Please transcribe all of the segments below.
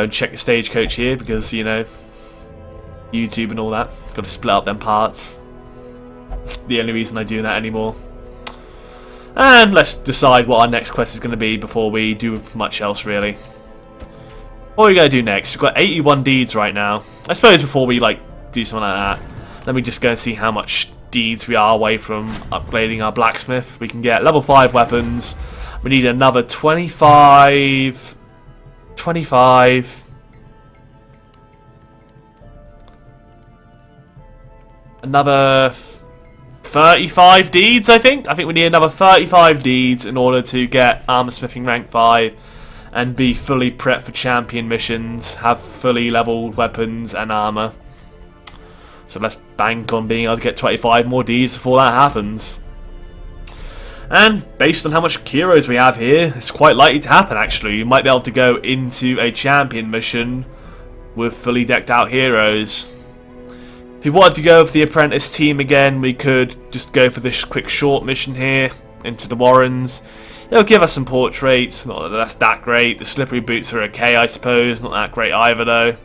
check the stagecoach here because, YouTube and all that. Got to split up them parts. That's the only reason I do that anymore. And let's decide what our next quest is going to be before we do much else, really. What are we going to do next? We've got 81 deeds right now. I suppose before we, do something like that, let me just go and see how much deeds we are away from upgrading our blacksmith. We can get level 5 weapons. We need another 25... Another 35 deeds, I think. I think we need another 35 deeds in order to get armor smithing rank 5 and be fully prepped for champion missions, have fully leveled weapons and armor. So let's bank on being able to get 25 more deeds before that happens. And based on how much heroes we have here, it's quite likely to happen actually. You might be able to go into a champion mission with fully decked out heroes. If we wanted to go for the apprentice team again, we could just go for this quick short mission here into the Warrens. It'll give us some portraits, not that that's that great. The slippery boots are okay, I suppose, not that great either though.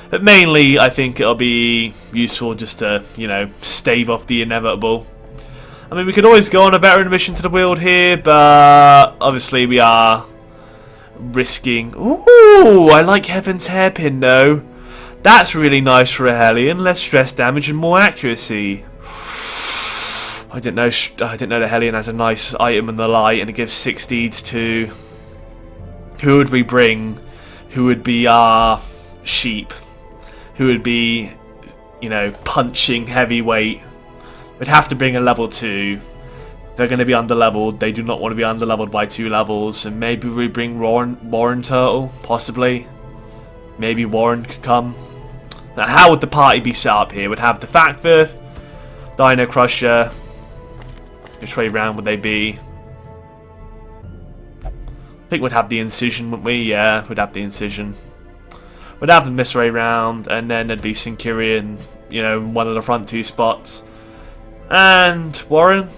But mainly, I think it'll be useful just to, stave off the inevitable. I mean, we could always go on a veteran mission to the Weald here, but obviously we are risking... Ooh, I like Heaven's Hairpin though. That's really nice for a Hellion. Less stress damage and more accuracy. I didn't know the Hellion has a nice item in the light, and it gives 6 deeds to... Who would we bring? Who would be our sheep? Who would be, punching heavyweight? We'd have to bring a level 2. They're going to be underleveled. They do not want to be underleveled by 2 levels. And maybe we bring Warren Turtle, possibly. Maybe Warren could come. Now, how would the party be set up here? Would have the Fakvith, Dino Crusher. Which way round would they be? I think we'd have the Incision, wouldn't we? Yeah, we'd have the Incision. We'd have the this way round, and then there'd be Centurion, one of the front 2 spots. And Warren.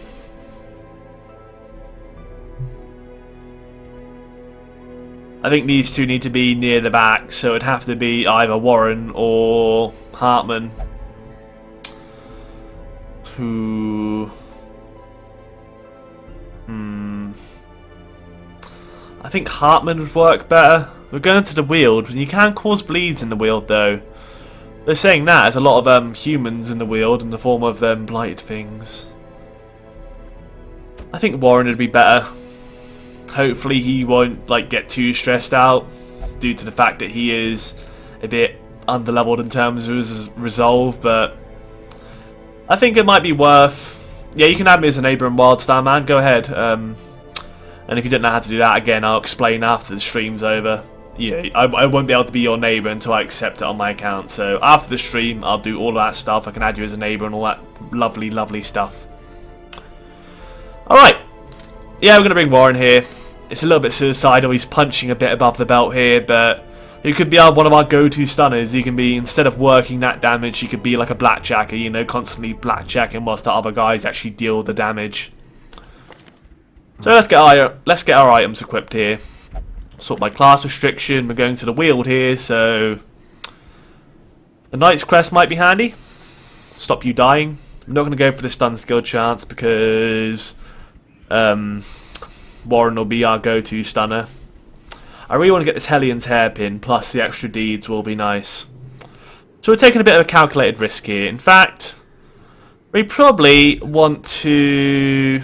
I think these 2 need to be near the back, so it'd have to be either Warren or Hartman. Who... I think Hartman would work better. We're going to the Weald, and you can cause bleeds in the Weald though. They're saying that there's a lot of humans in the Weald in the form of blighted things. I think Warren would be better. Hopefully he won't get too stressed out due to the fact that he is a bit underleveled in terms of his resolve, but I think it might be worth... Yeah, you can have me as a neighbour in Wildstar, man. Go ahead. And if you don't know how to do that, again, I'll explain after the stream's over. Yeah, I won't be able to be your neighbour until I accept it on my account. So after the stream, I'll do all of that stuff. I can add you as a neighbour and all that lovely, lovely stuff. Alright. Yeah, we're going to bring Warren here. It's a little bit suicidal. He's punching a bit above the belt here, but he could be one of our go-to stunners. He can be, instead of working that damage, he could be like a blackjacker, constantly blackjacking whilst the other guys actually deal the damage. So let's get our items equipped here. Sort by class restriction. We're going to the Weald here, so the Knight's Crest might be handy. Stop you dying. I'm not going to go for the stun skill chance because Warren will be our go-to stunner. I really want to get this Hellion's Hairpin, plus the extra deeds will be nice. So we're taking a bit of a calculated risk here. In fact, we probably want to...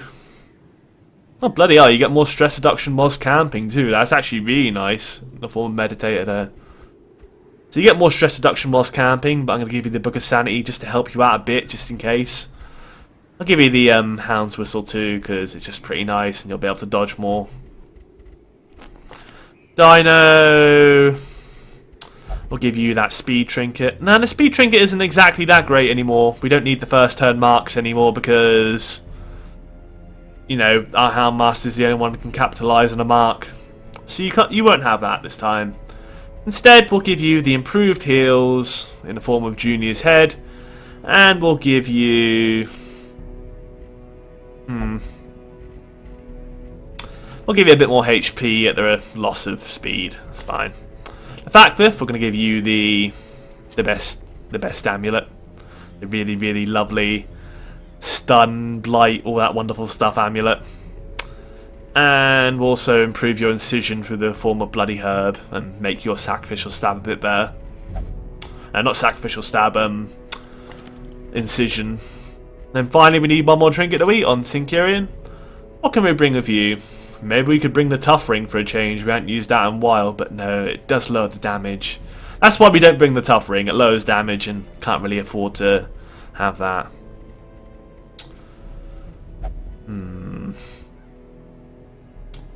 Oh, bloody hell, you get more stress reduction whilst camping too. That's actually really nice. The form of meditator there. So you get more stress reduction whilst camping, but I'm going to give you the Book of Sanity just to help you out a bit, just in case. I'll give you the Hound's Whistle too, because it's just pretty nice and you'll be able to dodge more. Dino... We'll give you that Speed Trinket. Now, the Speed Trinket isn't exactly that great anymore. We don't need the first turn marks anymore because... our Houndmaster is the only one who can capitalise on a mark. So you won't have that this time. Instead, we'll give you the improved heals in the form of Junior's Head. And we'll give you... We'll give you a bit more HP at the loss of speed. That's fine. Effective, we're going to give you the best amulet. The really, really lovely stun, blight, all that wonderful stuff amulet. And we'll also improve your incision through the form of bloody herb and make your sacrificial stab a bit better. Not sacrificial stab, incision. Then finally we need one more trinket to eat on Syncurion. What can we bring with you? Maybe we could bring the tough ring for a change. We haven't used that in a while, but no, it does lower the damage. That's why we don't bring the tough ring. It lowers damage and can't really afford to have that.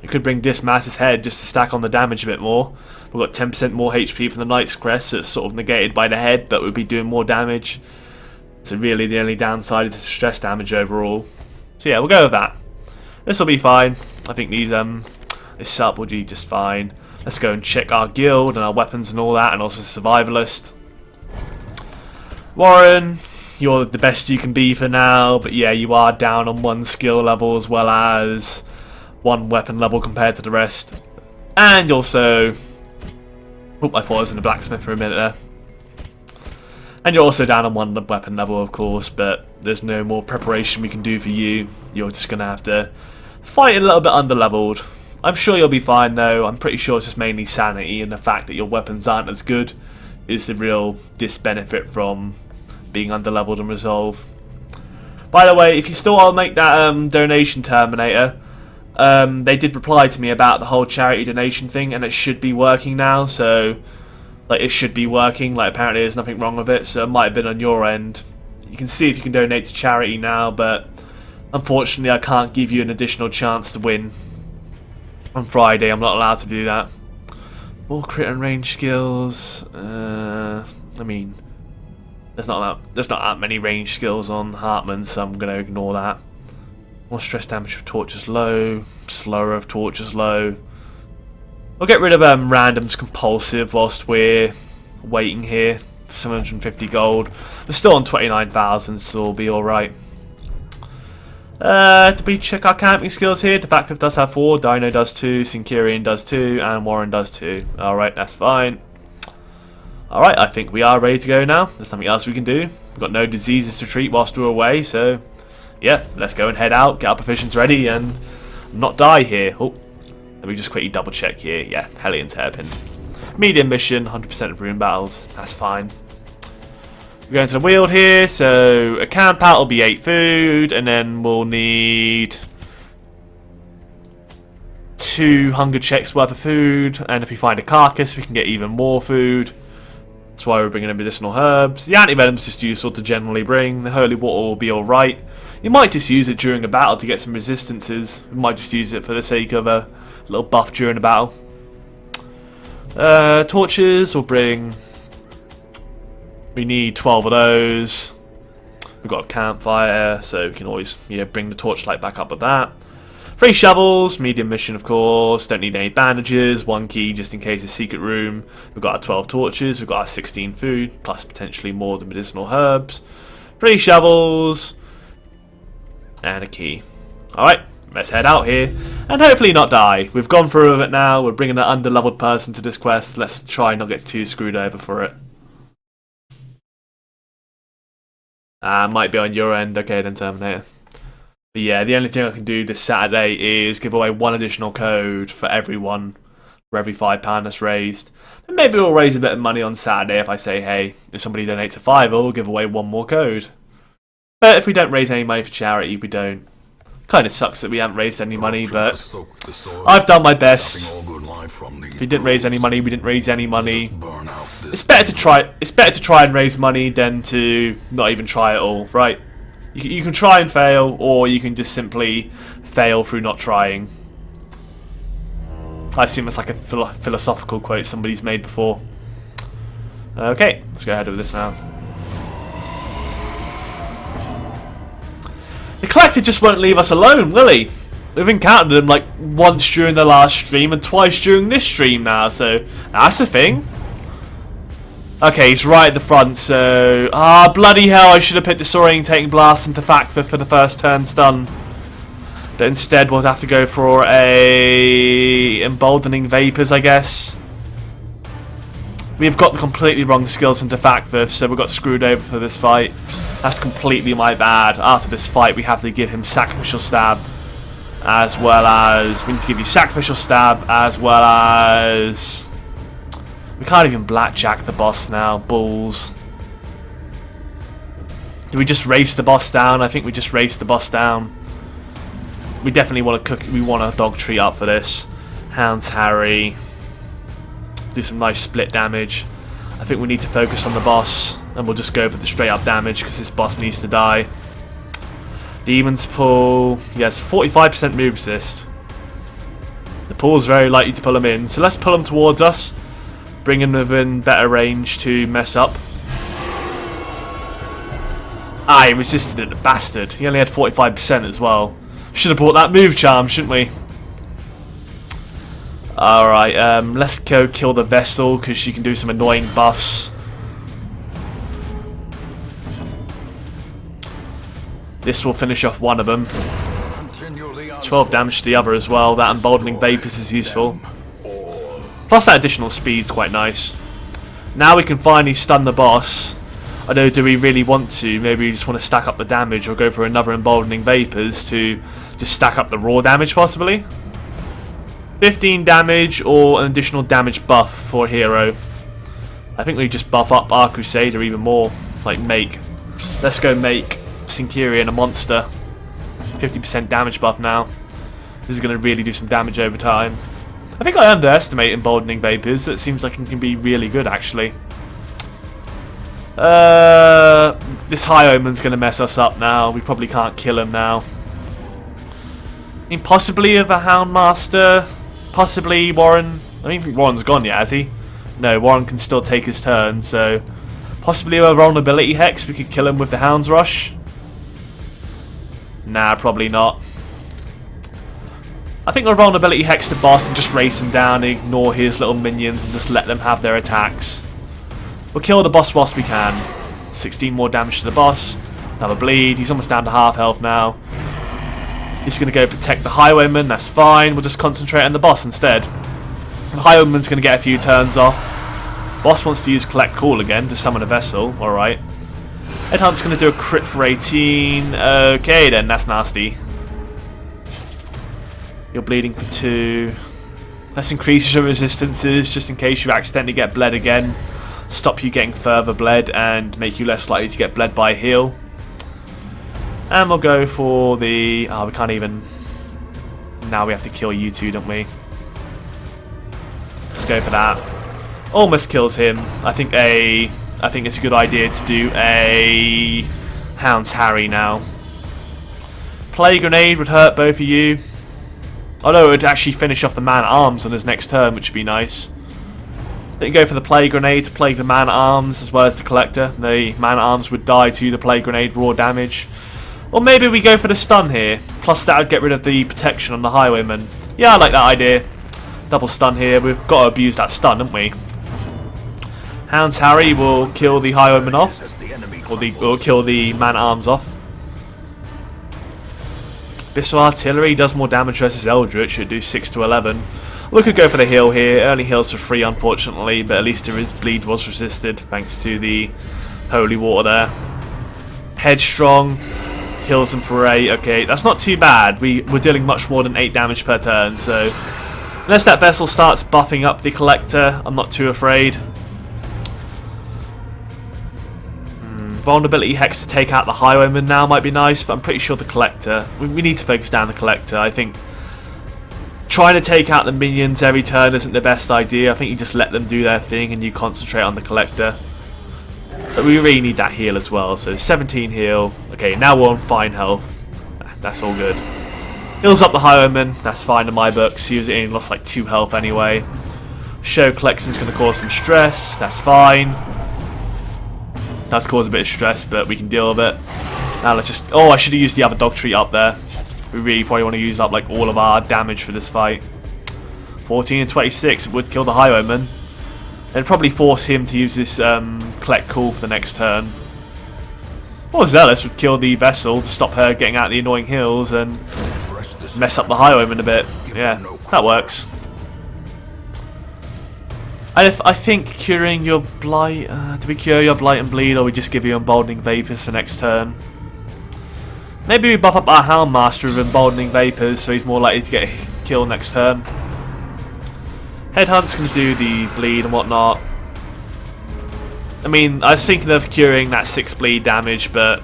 We could bring Dismass's head just to stack on the damage a bit more. We've got 10% more HP from the Knight's Crest, so it's sort of negated by the head, but we'll be doing more damage. So really the only downside is the stress damage overall. So yeah, we'll go with that. This will be fine. I think this setup will be just fine. Let's go and check our guild and our weapons and all that, and also survivalist. Warren, you're the best you can be for now, but yeah, you are down on 1 skill level as well as 1 weapon level compared to the rest. And also, I thought I was in the blacksmith for a minute there. And you're also down on 1 weapon level, of course, but there's no more preparation we can do for you. You're just going to have to fight a little bit under-leveled. I'm sure you'll be fine, though. I'm pretty sure it's just mainly sanity, and the fact that your weapons aren't as good is the real disbenefit from being under-leveled and resolve. By the way, if you still want to make that donation, Terminator, they did reply to me about the whole charity donation thing, and it should be working now, so like it should be working. Like apparently there's nothing wrong with it, so it might have been on your end. You can see if you can donate to charity now, but unfortunately I can't give you an additional chance to win on Friday. I'm not allowed to do that. More crit and range skills. I mean, there's not that many range skills on Hartman, so I'm going to ignore that. More stress damage if torture's low. Slower if torture's low. We'll get rid of random's compulsive whilst we're waiting here. 750 gold. We're still on 29,000, so we'll be alright. Did we check our camping skills here? Defactive does have 4, Dino does 2, Syncurion does 2, and Warren does 2. Alright, that's fine. Alright, I think we are ready to go now. There's nothing else we can do. We've got no diseases to treat whilst we're away, so yeah, let's go and head out, get our provisions ready, and not die here. Oh, let me just quickly double check here. Yeah, Hellion's Hairpin. Medium mission, 100% of rune battles. That's fine. We're going to the Weald here, so a camp out will be 8 food, and then we'll need 2 hunger checks worth of food, and if we find a carcass, we can get even more food. That's why we're bringing in medicinal herbs. The anti-venom's just useful to generally bring. The holy water will be alright. You might just use it during a battle to get some resistances. You might just use it for the sake of a little buff during a battle. Torches will bring... We need 12 of those. We've got a campfire, so we can always bring the torchlight back up with that. 3 shovels, medium mission of course. Don't need any bandages. 1 key just in case of secret room. We've got our 12 torches. We've got our 16 food, plus potentially more than medicinal herbs. 3 shovels. And a key. Alright, let's head out here and hopefully not die. We've gone through it now. We're bringing an under-leveled person to this quest. Let's try and not get too screwed over for it. Might be on your end. Okay then, Terminator. But yeah, the only thing I can do this Saturday is give away 1 additional code for everyone for every £5 that's raised. And maybe we'll raise a bit of money on Saturday if I say, hey, if somebody donates a £5, we'll give away 1 more code. But if we don't raise any money for charity, we don't. Kind of sucks that we haven't raised any money, but I've done my best. If we didn't raise any money, we didn't raise any money. It's better to try. It's better to try and raise money than to not even try at all, right? You can try and fail, or you can just simply fail through not trying. I assume it's like a philosophical quote somebody's made before. Okay, let's go ahead with this now. The Collector just won't leave us alone, will he? We've encountered him like once during the last stream and twice during this stream now, so that's the thing. Okay, he's right at the front, so... bloody hell, I should have put Disorientating Blast into Factor for the first turn stun. But instead we'll have to go for a... Emboldening Vapors, I guess. We've got the completely wrong skills into Fakvith, so we got screwed over for this fight. That's completely my bad. After this fight, we have to give him Sacrificial Stab, as well as... We need to give you Sacrificial Stab, as well as... We can't even Blackjack the boss now. Bulls. Do we just race the boss down? I think we just race the boss down. We definitely want to we want a dog treat up for this. Hounds Harry. Do some nice split damage. I think we need to focus on the boss, and we'll just go for the straight up damage because this boss needs to die. Demon's Pull. Yes, 45% move resist. The pull is very likely to pull him in, so let's pull him towards us. Bring him within better range to mess up. Ah, he resisted it, the bastard. He only had 45% as well. Should have brought that move charm, shouldn't we? Alright, let's go kill the Vessel, because she can do some annoying buffs. This will finish off one of them. 12 damage to the other as well. That Emboldening Vapors is useful. Plus that additional speed's quite nice. Now we can finally stun the boss. I know, do we really want to? Maybe we just want to stack up the damage, or go for another Emboldening Vapors to just stack up the raw damage possibly. 15 damage or an additional damage buff for a hero. I think we just buff up our Crusader even more. Like make. Let's go make Syncurion a monster. 50% damage buff now. This is going to really do some damage over time. I think I underestimate Emboldening Vapors. It seems like it can be really good actually. This High Omen's going to mess us up now. We probably can't kill him now. I mean, possibly with a Houndmaster. Possibly Warren. I don't even think Warren's gone yet, has he? No, Warren can still take his turn, so... Possibly with a Vulnerability Hex, we could kill him with the Hound's Rush. Nah, probably not. I think we'll Vulnerability Hex the boss and just race him down, ignore his little minions and just let them have their attacks. We'll kill the boss whilst we can. 16 more damage to the boss. Another bleed. He's almost down to half health now. He's going to go protect the Highwayman. That's fine. We'll just concentrate on the boss instead. The Highwayman's going to get a few turns off. Boss wants to use Collect Call again to summon a Vessel. Alright. Headhunt's going to do a crit for 18. Okay then, that's nasty. You're bleeding for 2. Let's increase your resistances just in case you accidentally get bled again. Stop you getting further bled and make you less likely to get bled by heal. And we'll go for the... Oh, we can't even... Now we have to kill you two, don't we? Let's go for that. Almost kills him. I think it's a good idea to do a... Hound's Harry now. Plague Grenade would hurt both of you. Although it would actually finish off the Man-at-Arms on his next turn, which would be nice. Then go for the Plague Grenade to plague the Man-at-Arms as well as the Collector. The Man-at-Arms would die to the Plague Grenade raw damage. Or maybe we go for the stun here. Plus that would get rid of the protection on the Highwayman. Yeah, I like that idea. Double stun here. We've got to abuse that stun, haven't we? Hound's Harry will kill the Highwayman off. Or kill the Man-at-Arms off. Abyssal Artillery does more damage versus Eldritch. Should do 6 to 11. We could go for the heal here. Early heals for free, unfortunately, but at least the bleed was resisted thanks to the Holy Water there. Headstrong heals him for 8. Okay, that's not too bad. We're dealing much more than 8 damage per turn, so unless that Vessel starts buffing up the Collector, I'm not too afraid. Vulnerability Hex to take out the Highwayman now might be nice, but I'm pretty sure the Collector... We need to focus down the Collector. I think trying to take out the minions every turn isn't the best idea. I think you just let them do their thing and you concentrate on the Collector. But we really need that heal as well, so 17 heal. Okay, now we're on fine health. That's all good. Heals up the Highwayman. That's fine in my books. He only lost like 2 health anyway. Show Collection's going to cause some stress. That's fine. Does cause a bit of stress, but we can deal with it. Now let's just... Oh, I should have used the other dog treat up there. We really probably want to use up like all of our damage for this fight. 14 and 26 would kill the Highwayman. And probably force him to use this Collect Call for the next turn. Or Zealous would kill the Vessel to stop her getting out the annoying hills and mess up the Highwayman a bit. Yeah, that works. I think curing your blight. Do we cure your blight and bleed, or we just give you emboldening vapors for next turn? Maybe we buff up our Houndmaster with emboldening vapors, so he's more likely to get a kill next turn. Headhunt's going to do the bleed and whatnot. I mean, I was thinking of curing that 6 bleed damage, but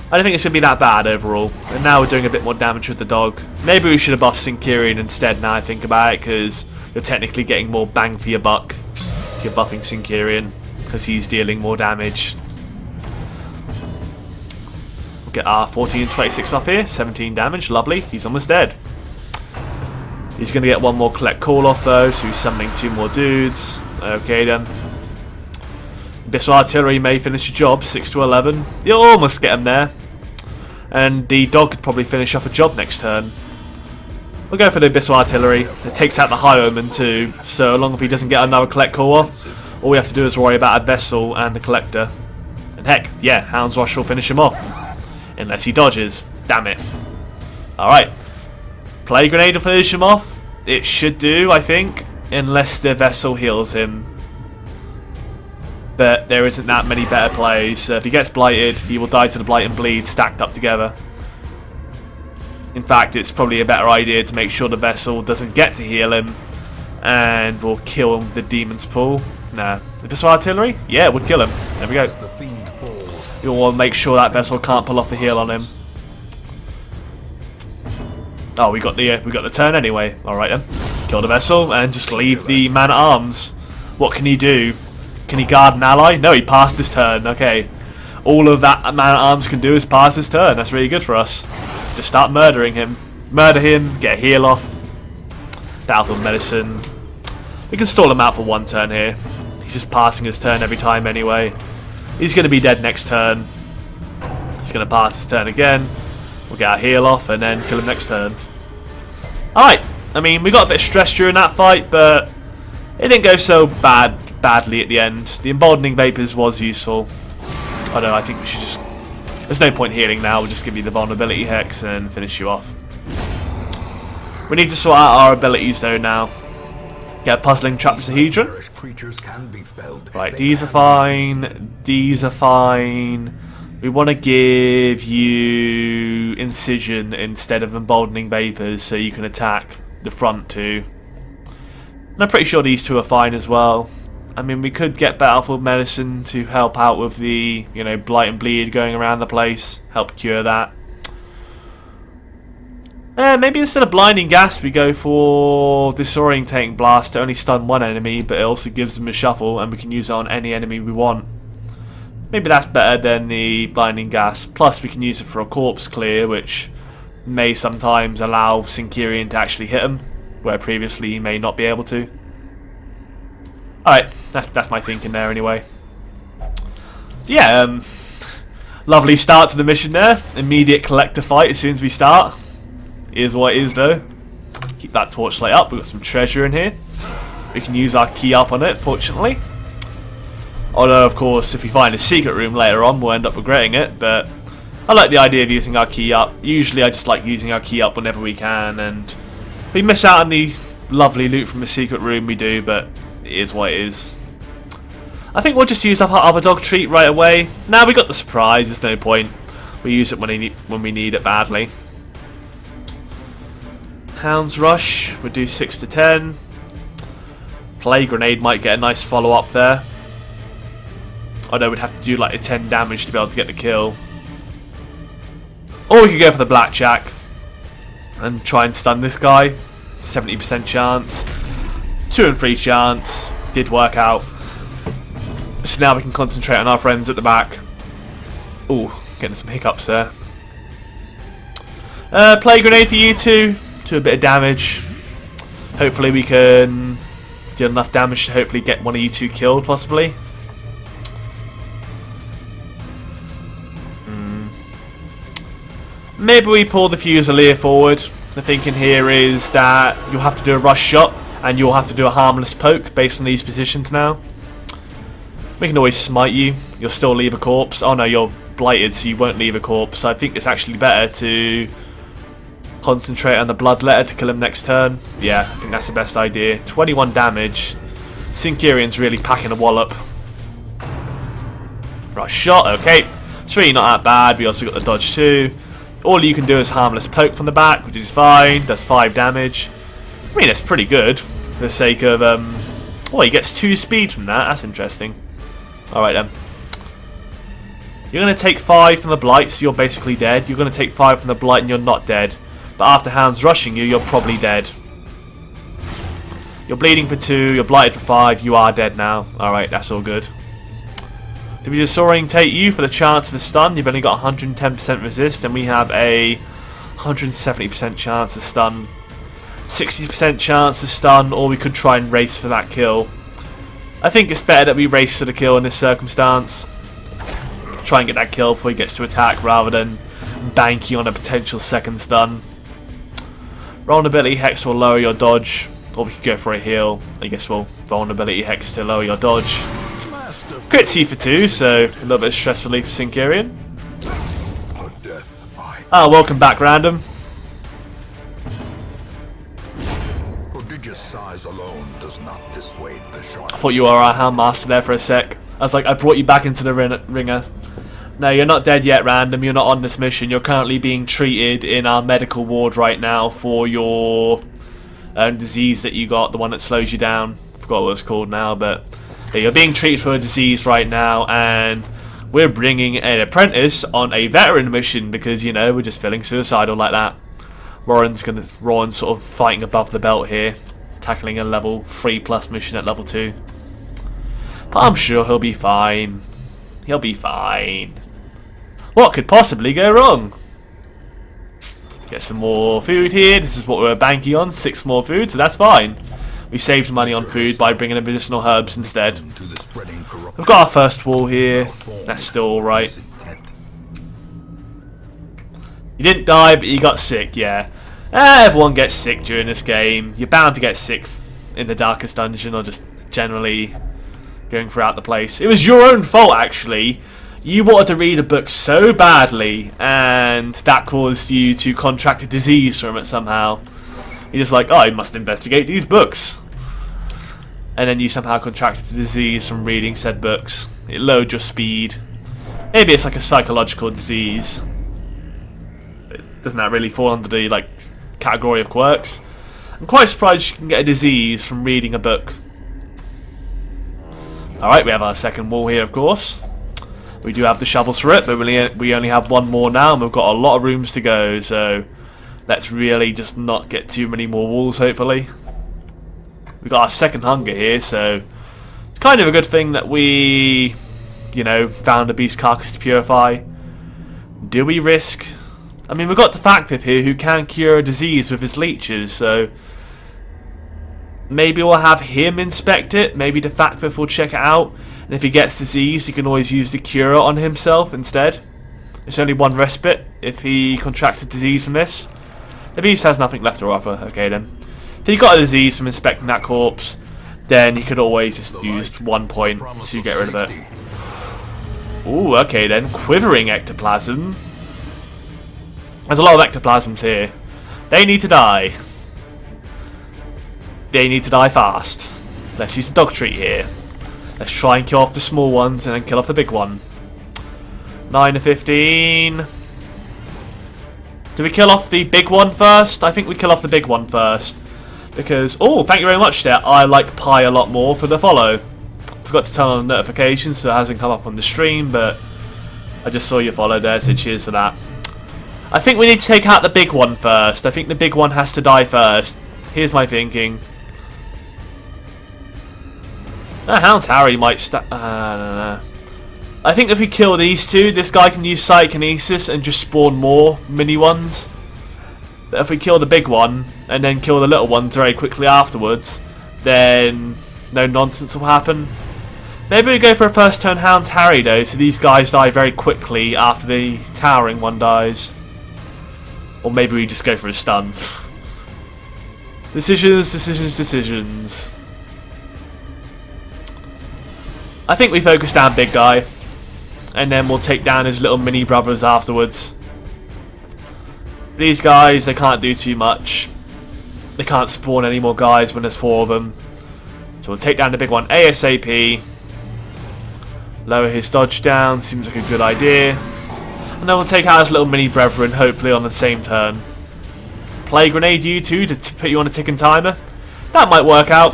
I don't think it's going to be that bad overall. And now we're doing a bit more damage with the dog. Maybe we should have buffed Syncurion instead now I think about it, because you're technically getting more bang for your buck if you're buffing Syncurion, because he's dealing more damage. We'll get our 14 and 26 off here, 17 damage, lovely, he's almost dead. He's going to get one more collect call off though, so he's summoning 2 more dudes. Okay then. Abyssal Artillery may finish the job, 6 to 11. You'll almost get him there. And the dog could probably finish off a job next turn. We'll go for the Abyssal Artillery. It takes out the High Omen too, so long as he doesn't get another collect call off, all we have to do is worry about a Vessel and the Collector. And heck, yeah, Hound's Rush will finish him off. Unless he dodges. Damn it. Alright. Plague Grenade will finish him off. It should do, I think. Unless the Vessel heals him. But there isn't that many better plays. So if he gets blighted, he will die to the blight and bleed stacked up together. In fact, it's probably a better idea to make sure the Vessel doesn't get to heal him. And will kill the Demon's Pool. Nah. Abyssal Artillery? Yeah, it would kill him. There we go. You'll want to make sure that Vessel can't pull off the heal on him. Oh, we got the turn anyway. Alright then. Kill the Vessel and just leave the Man-at-Arms. What can he do? Can he guard an ally? No, he passed his turn. Okay. All of that Man-at-Arms can do is pass his turn. That's really good for us. Just start murdering him. Murder him, get a heal off. Battlefield Medicine. We can stall him out for 1 turn here. He's just passing his turn every time anyway. He's going to be dead next turn. He's going to pass his turn again. We'll get our heal off and then kill him next turn. Alright, I mean, we got a bit of stress during that fight, but it didn't go so badly at the end. The emboldening vapors was useful. I don't know, I think we should just... There's no point healing now, we'll just give you the vulnerability hex and finish you off. We need to sort out our abilities though now. Get Puzzling Trapezohedron. Right, these are fine. These are fine. We want to give you Incision instead of Emboldening Vapors so you can attack the front too. And I'm pretty sure these 2 are fine as well. I mean, we could get Battlefield Medicine to help out with the, you know, Blight and Bleed going around the place. Help cure that. Maybe instead of Blinding Gas we go for Disorientating Blast to only stun 1 enemy, but it also gives them a shuffle and we can use it on any enemy we want. Maybe that's better than the Blinding Gas. Plus we can use it for a Corpse Clear, which may sometimes allow Syncurion to actually hit him, where previously he may not be able to. Alright, that's my thinking there anyway. So yeah, lovely start to the mission there. Immediate Collector fight as soon as we start. Is what it is though. Keep that torchlight up. We've got some treasure in here. We can use our key up on it, fortunately. Although, of course, if we find a secret room later on, we'll end up regretting it. But I like the idea of using our key up. Usually I just like using our key up whenever we can. And if we miss out on the lovely loot from the secret room, we do. But it is what it is. I think we'll just use up our other dog treat right away. Now we got the surprise. There's no point. We use it when we need it badly. Hound's Rush, we'll do 6 to 10. Plague Grenade might get a nice follow up there. Although we'd have to do like a 10 damage to be able to get the kill. Or we could go for the Blackjack and try and stun this guy. 70% chance. 2 and 3 chance. Did work out. So now we can concentrate on our friends at the back. Ooh, getting some hiccups there. Plague Grenade for you two. Do a bit of damage. Hopefully we can do enough damage to hopefully get one of you 2 killed, possibly. Maybe we pull the Fusilier forward. The thinking here is that you'll have to do a rush shot and you'll have to do a harmless poke based on these positions now. We can always smite you. You'll still leave a corpse. Oh no, you're blighted, so you won't leave a corpse. So I think it's actually better to concentrate on the Bloodletter to kill him next turn. Yeah, I think that's the best idea. 21 damage. Sinkerian's really packing a wallop. Right, shot, okay. It's really not that bad. We also got the dodge too. All you can do is harmless poke from the back, which is fine. Does 5 damage. I mean, it's pretty good for the sake of... Oh, he gets 2 speed from that. That's interesting. Alright then. You're going to take 5 from the blight, so you're basically dead. You're going to take 5 from the blight and you're not dead. But after Hound's rushing you, you're probably dead. You're bleeding for 2, you're blighted for 5, you are dead now. Alright, that's all good. Did we disorientate you for the chance of a stun? You've only got 110% resist, and we have a 170% chance to stun. 60% chance to stun, or we could try and race for that kill. I think it's better that we race for the kill in this circumstance. Try and get that kill before he gets to attack, rather than banking on a potential second stun. Vulnerability Hex will lower your dodge, or we could go for a heal. I guess we'll Vulnerability Hex to lower your dodge. Crit C for 2, so a little bit of stress relief for Sinkerian. Ah, welcome back, Random. Prodigious size alone does not dissuade the shark. I thought you were our Houndmaster there for a sec. I was like, I brought you back into the ringer. No, you're not dead yet, Random. You're not on this mission. You're currently being treated in our medical ward right now for your disease that you got, the one that slows you down. I forgot what it's called now, but yeah, you're being treated for a disease right now, and we're bringing an apprentice on a veteran mission because, you know, we're just feeling suicidal like that. Warren's sort of fighting above the belt here, tackling a level 3+ mission at level 2. But I'm sure he'll be fine. He'll be fine. What could possibly go wrong? Get some more food here. This is what we're banking on, 6 more food, so that's fine. We saved money on food by bringing in medicinal herbs instead. We've got our first wall here. That's still alright. You didn't die, but you got sick, yeah. Everyone gets sick during this game. You're bound to get sick in the darkest dungeon, or just generally going throughout the place. It was your own fault, actually. You wanted to read a book so badly, and that caused you to contract a disease from it somehow. You're just like, oh, I must investigate these books. And then you somehow contracted the disease from reading said books. It lowered your speed. Maybe it's like a psychological disease. Doesn't that really fall under the category of quirks? I'm quite surprised you can get a disease from reading a book. Alright, we have our second wall here, of course. We do have the shovels for it, but we only have 1 more now, and we've got a lot of rooms to go, so let's really just not get too many more walls, hopefully. We've got our second hunger here, so it's kind of a good thing that we, you know, found a beast carcass to purify. Do we risk... I mean, we've got the Factive here who can cure a disease with his leeches, so maybe we'll have him inspect it. Maybe the Factive will check it out, and if he gets disease, he can always use the cure on himself instead. It's only 1 respite if he contracts a disease from this. The beast has nothing left to offer. Okay then. If he got a disease from inspecting that corpse, then he could always just use 1 point to get rid of it. Ooh, okay then. Quivering ectoplasm. There's a lot of ectoplasms here. They need to die. They need to die fast. Let's use a dog treat here. Let's try and kill off the small ones and then kill off the big one. 9 to 15. Do we kill off the big one first? I think we kill off the big one first. Because, oh, thank you very much there. I like pie a lot more for the follow. Forgot to turn on the notifications, so it hasn't come up on the stream, but I just saw your follow there, so cheers for that. I think we need to take out the big one first. I think the big one has to die first. Here's my thinking. Hound's Harry might I don't know. I think if we kill these 2, this guy can use Psychokinesis and just spawn more mini ones. But if we kill the big one and then kill the little ones very quickly afterwards, then no nonsense will happen. Maybe we go for a first turn Hound's Harry though, so these guys die very quickly after the towering one dies. Or maybe we just go for a stun. Decisions, decisions, decisions. I think we focus down big guy, and then we'll take down his little mini brothers afterwards. These guys, they can't do too much. They can't spawn any more guys when there's 4 of them. So we'll take down the big one ASAP. Lower his dodge down, seems like a good idea. And then we'll take out his little mini brethren, hopefully on the same turn. Play grenade you two to put you on a ticking timer. That might work out.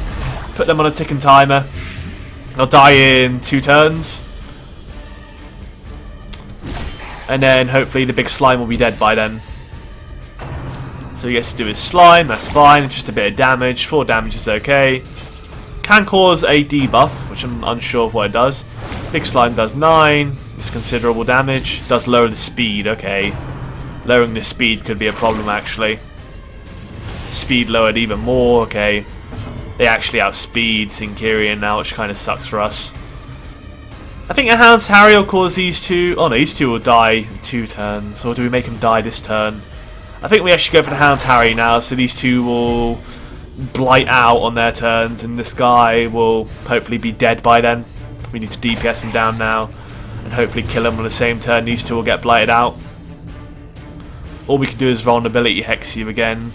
Put them on a ticking timer. They'll die in 2 turns. And then hopefully the big slime will be dead by then. So he gets to do his slime, that's fine. It's just a bit of damage. 4 damage is okay. Can cause a debuff, which I'm unsure of what it does. Big slime does 9. It's considerable damage. Does lower the speed, okay. Lowering the speed could be a problem actually. Speed lowered even more, okay. They actually outspeed Sinkerian now, which kind of sucks for us. I think a Hound's Harry will cause these two... Oh no, these two will die in 2 turns. Or do we make them die this turn? I think we actually go for the Hound's Harry now, so these two will blight out on their turns, and this guy will hopefully be dead by then. We need to DPS him down now, and hopefully kill him on the same turn. These two will get blighted out. All we can do is vulnerability hex you again.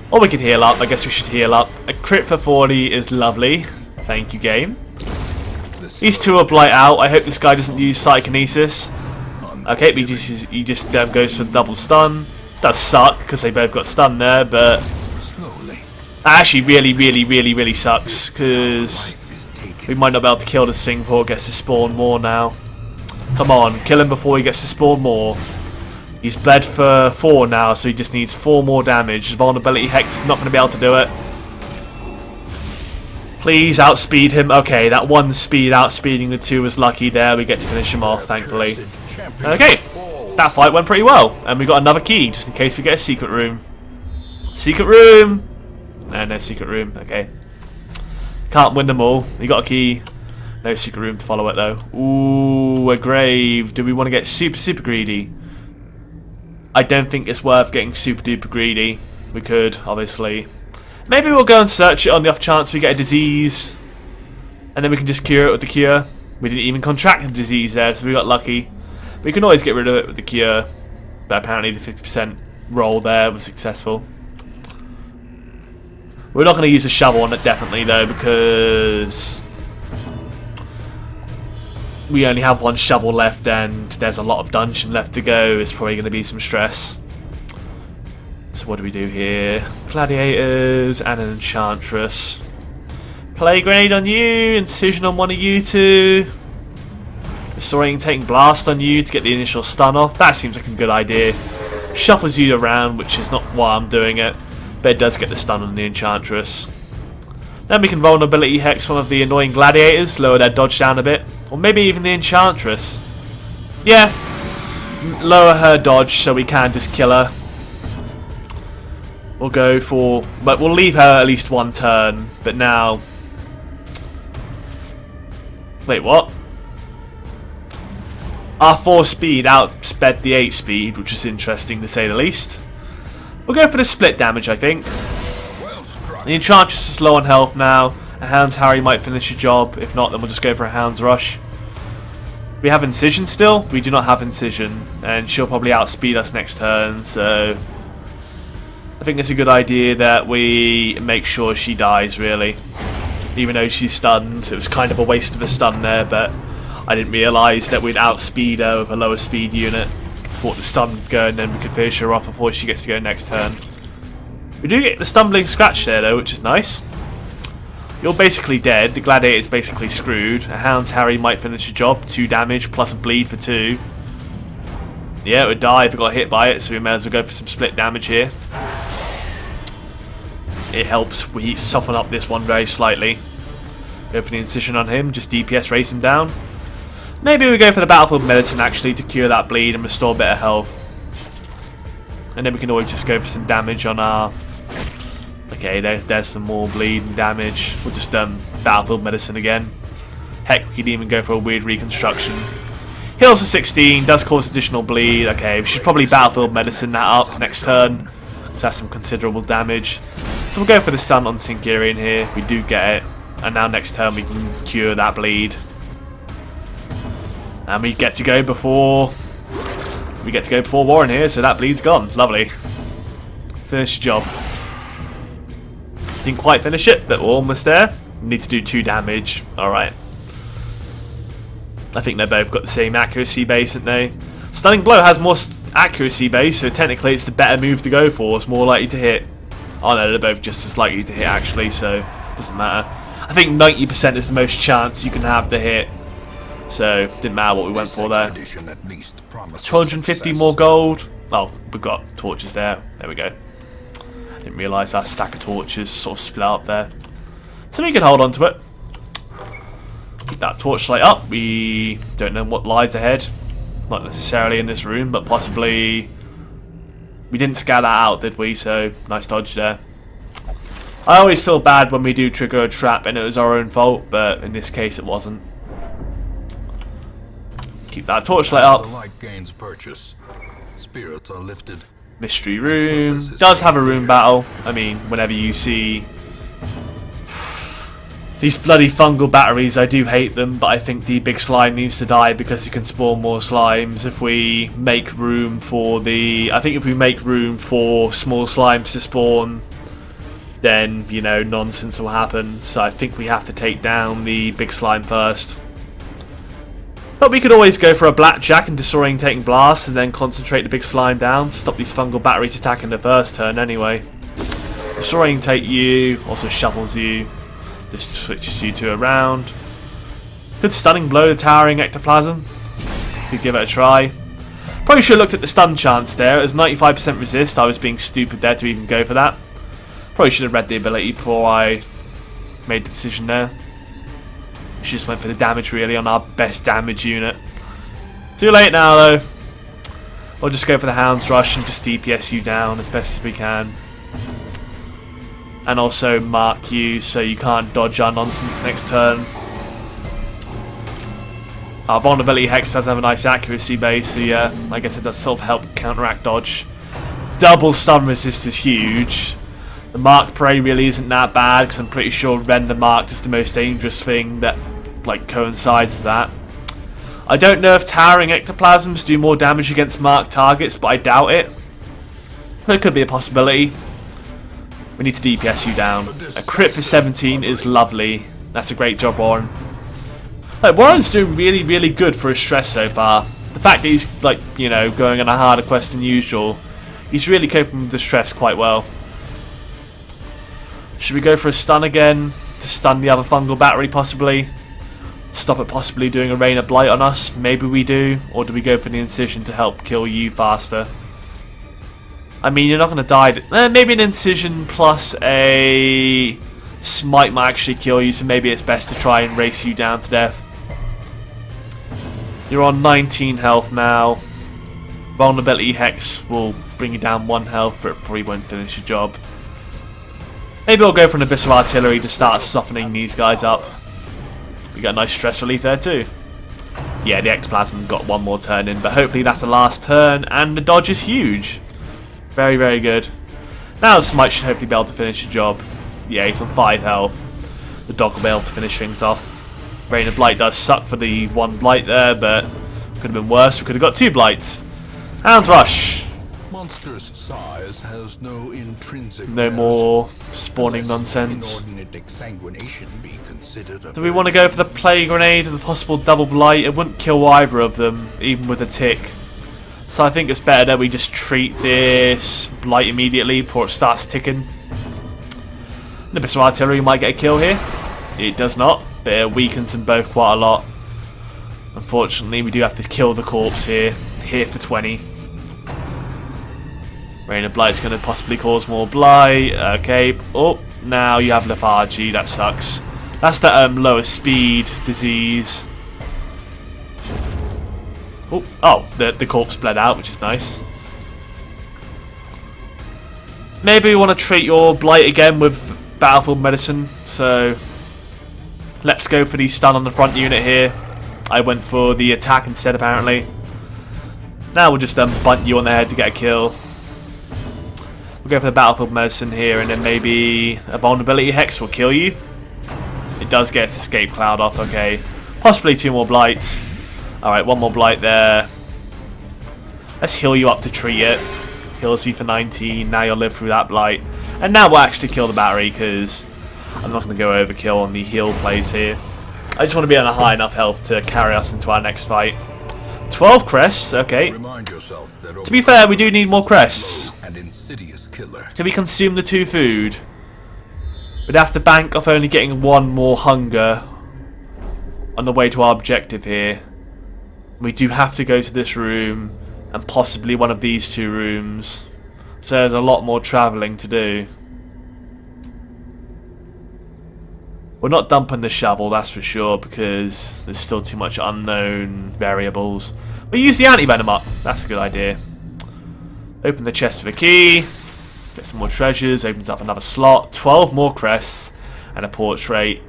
Or we can heal up. I guess we should heal up. A crit for 40 is lovely. Thank you, game. These two will blight out. I hope this guy doesn't use psychokinesis. Okay, he just goes for the double stun. Does suck because they both got stunned there, but that actually really sucks because we might not be able to kill this thing before it gets to spawn more now. Come on, kill him before he gets to spawn more. He's bled for 4 now, so he just needs 4 more damage. Vulnerability Hex is not going to be able to do it. Please outspeed him. Okay, that 1 speed outspeeding the 2 was lucky there. We get to finish him off, thankfully. Okay, that fight went pretty well. And we got another key, just in case we get a secret room. Secret room! No secret room. Okay. Can't win them all. You got a key. No secret room to follow it, though. Ooh, a grave. Do we want to get super greedy? I don't think it's worth getting super duper greedy. We could, obviously. Maybe we'll go and search it on the off chance we get a disease. And then we can just cure it with the cure. We didn't even contract the disease there, so we got lucky. We can always get rid of it with the cure. But apparently the 50% roll there was successful. We're not going to use a shovel on it definitely though, because we only have 1 shovel left and there's a lot of dungeon left to go. It's probably going to be some stress. So what do we do here? Gladiators and an Enchantress. Play grenade on you, incision on one of you two. Restoring taking blast on you to get the initial stun off. That seems like a good idea. Shuffles you around, which is not why I'm doing it, but it does get the stun on the Enchantress. Then we can vulnerability hex one of the annoying gladiators, lower their dodge down a bit. Or maybe even the Enchantress. Yeah, lower her dodge so we can just kill her. We'll go for... but we'll leave her at least 1 turn. But now... wait, what? Our 4 speed outsped the 8 speed, which is interesting to say the least. We'll go for the split damage, I think. The Enchantress is low on health now. A Hound's Harry might finish the job. If not, then we'll just go for a Hound's Rush. We have Incision still? We do not have Incision. And she'll probably outspeed us next turn, so... I think it's a good idea that we make sure she dies, really. Even though she's stunned. It was kind of a waste of a stun there, but I didn't realise that we'd outspeed her with a lower speed unit. Thought the stun would go and then we could finish her off before she gets to go next turn. We do get the stumbling scratch there though, which is nice. You're basically dead. The gladiator is basically screwed. A Hound's Harry might finish the job. 2 damage plus a bleed for 2. Yeah, it would die if it got hit by it, so we may as well go for some split damage here. It helps we soften up this one very slightly. Go for the incision on him, just DPS race him down. Maybe we go for the Battlefield Medicine actually to cure that bleed and restore a bit of health. And then we can always just go for some damage on our... okay, there's some more bleed and damage. We'll just Battlefield Medicine again. Heck, we could even go for a weird reconstruction. Heals for 16, does cause additional bleed. Okay, we should probably Battlefield Medicine that up next turn. So that's some considerable damage. So we'll go for the stun on Sinkerian here. We do get it. And now next turn we can cure that bleed. And we get to go before... Warren here, so that bleed's gone. Lovely. Finish the job. Didn't quite finish it, but we're almost there. Need to do 2 damage. Alright. I think they both got the same accuracy base, haven't they? Stunning Blow has more accuracy base, so technically it's the better move to go for. It's more likely to hit. Oh no, they're both just as likely to hit actually, so it doesn't matter. I think 90% is the most chance you can have to hit. So, didn't matter what we went for there. 250 more gold. Oh, we've got torches there. There we go. Didn't realise that stack of torches sort of split up there. So we can hold on to it. Keep that torchlight up. We don't know what lies ahead. Not necessarily in this room, but possibly... We didn't scout that out, did we? So, nice dodge there. I always feel bad when we do trigger a trap and it was our own fault, but in this case it wasn't. Keep that torchlight up. The light gains purchase. Spirits are lifted. Mystery room. Does have a room battle. I mean, whenever you see these bloody fungal batteries, I do hate them, but I think the big slime needs to die because it can spawn more slimes. If we make room for the... I think if we make room for small slimes to spawn, then, you know, nonsense will happen. So I think we have to take down the big slime first. But we could always go for a blackjack and disorientating blast and then concentrate the big slime down. Stop these fungal batteries attacking the first turn anyway. Disorientate you, also shuffles you. Just switches you 2 around. Could stunning blow the towering ectoplasm. Could give it a try. Probably should have looked at the stun chance there. It was 95% resist. I was being stupid there to even go for that. Probably should have read the ability before I made the decision there. She just went for the damage really on our best damage unit. Too late now though. We'll just go for the Hound's Rush and just DPS you down as best as we can. And also mark you so you can't dodge our nonsense next turn. Our Vulnerability Hex does have a nice accuracy base, so yeah, I guess it does sort of help counteract dodge. Double stun resist is huge. The Marked Prey really isn't that bad because I'm pretty sure Render Marked is the most dangerous thing that like coincides with that. I don't know if towering ectoplasms do more damage against marked targets, but I doubt it. It could be a possibility. We need to DPS you down. A crit for 17 is lovely. That's a great job, Warren. Like, Warren's doing really, really good for his stress so far. The fact that he's like, you know, going on a harder quest than usual, he's really coping with the stress quite well. Should we go for a stun again to stun the other fungal battery possibly? Stop it possibly doing a Rain of Blight on us? Maybe we do. Or do we go for the incision to help kill you faster? I mean, you're not going to die. Maybe an incision plus a smite might actually kill you, so maybe it's best to try and race you down to death. You're on 19 health now. Vulnerability Hex will bring you down 1 health, but it probably won't finish the job. Maybe I'll go for an Abyssal Artillery to start softening these guys up. We got a nice stress relief there too. Yeah, the Ectoplasm got 1 more turn in, but hopefully that's the last turn, and the dodge is huge. Very, very good. Now the Smite should hopefully be able to finish the job. Yeah, he's on 5 health. The dog will be able to finish things off. Rain of Blight does suck for the 1 Blight there, but could have been worse. We could have got 2 Blights. Hound's Rush. Monstrous size has no intrinsic No more spawning nonsense. Be Do we want to go for the Plague Grenade or the possible double Blight? It wouldn't kill either of them, even with a tick. So I think it's better that we just treat this Blight immediately before it starts ticking. The Abyssal Artillery might get a kill here. It does not, but it weakens them both quite a lot. Unfortunately, we do have to kill the corpse here. Here for 20. Rain of Blight's going to possibly cause more Blight. Okay. Oh, now you have Lethargy. That sucks. That's the lower speed disease. Oh, the corpse bled out, which is nice. Maybe we want to treat your Blight again with Battlefield Medicine. So let's go for the stun on the front unit here. I went for the attack instead, apparently. Now we'll just bunt you on the head to get a kill. We'll go for the Battlefield Medicine here, and then maybe a Vulnerability Hex will kill you. It does get its Escape Cloud off, okay. Possibly 2 more Blights. Alright, 1 more Blight there. Let's heal you up to treat it. Heals you for 19, now you'll live through that Blight. And now we'll actually kill the battery, because I'm not going to go overkill on the heal plays here. I just want to be on a high enough health to carry us into our next fight. 12 crests, okay. To be fair, we do need more crests. Can we consume the 2 food? We'd have to bank off only getting 1 more hunger on the way to our objective here. We do have to go to this room and possibly one of these 2 rooms. So there's a lot more travelling to do. We're not dumping the shovel, that's for sure, because there's still too much unknown variables. We'll use the anti-venom up. That's a good idea. Open the chest for the key. Get some more treasures. Opens up another slot. 12 more crests and a portrait.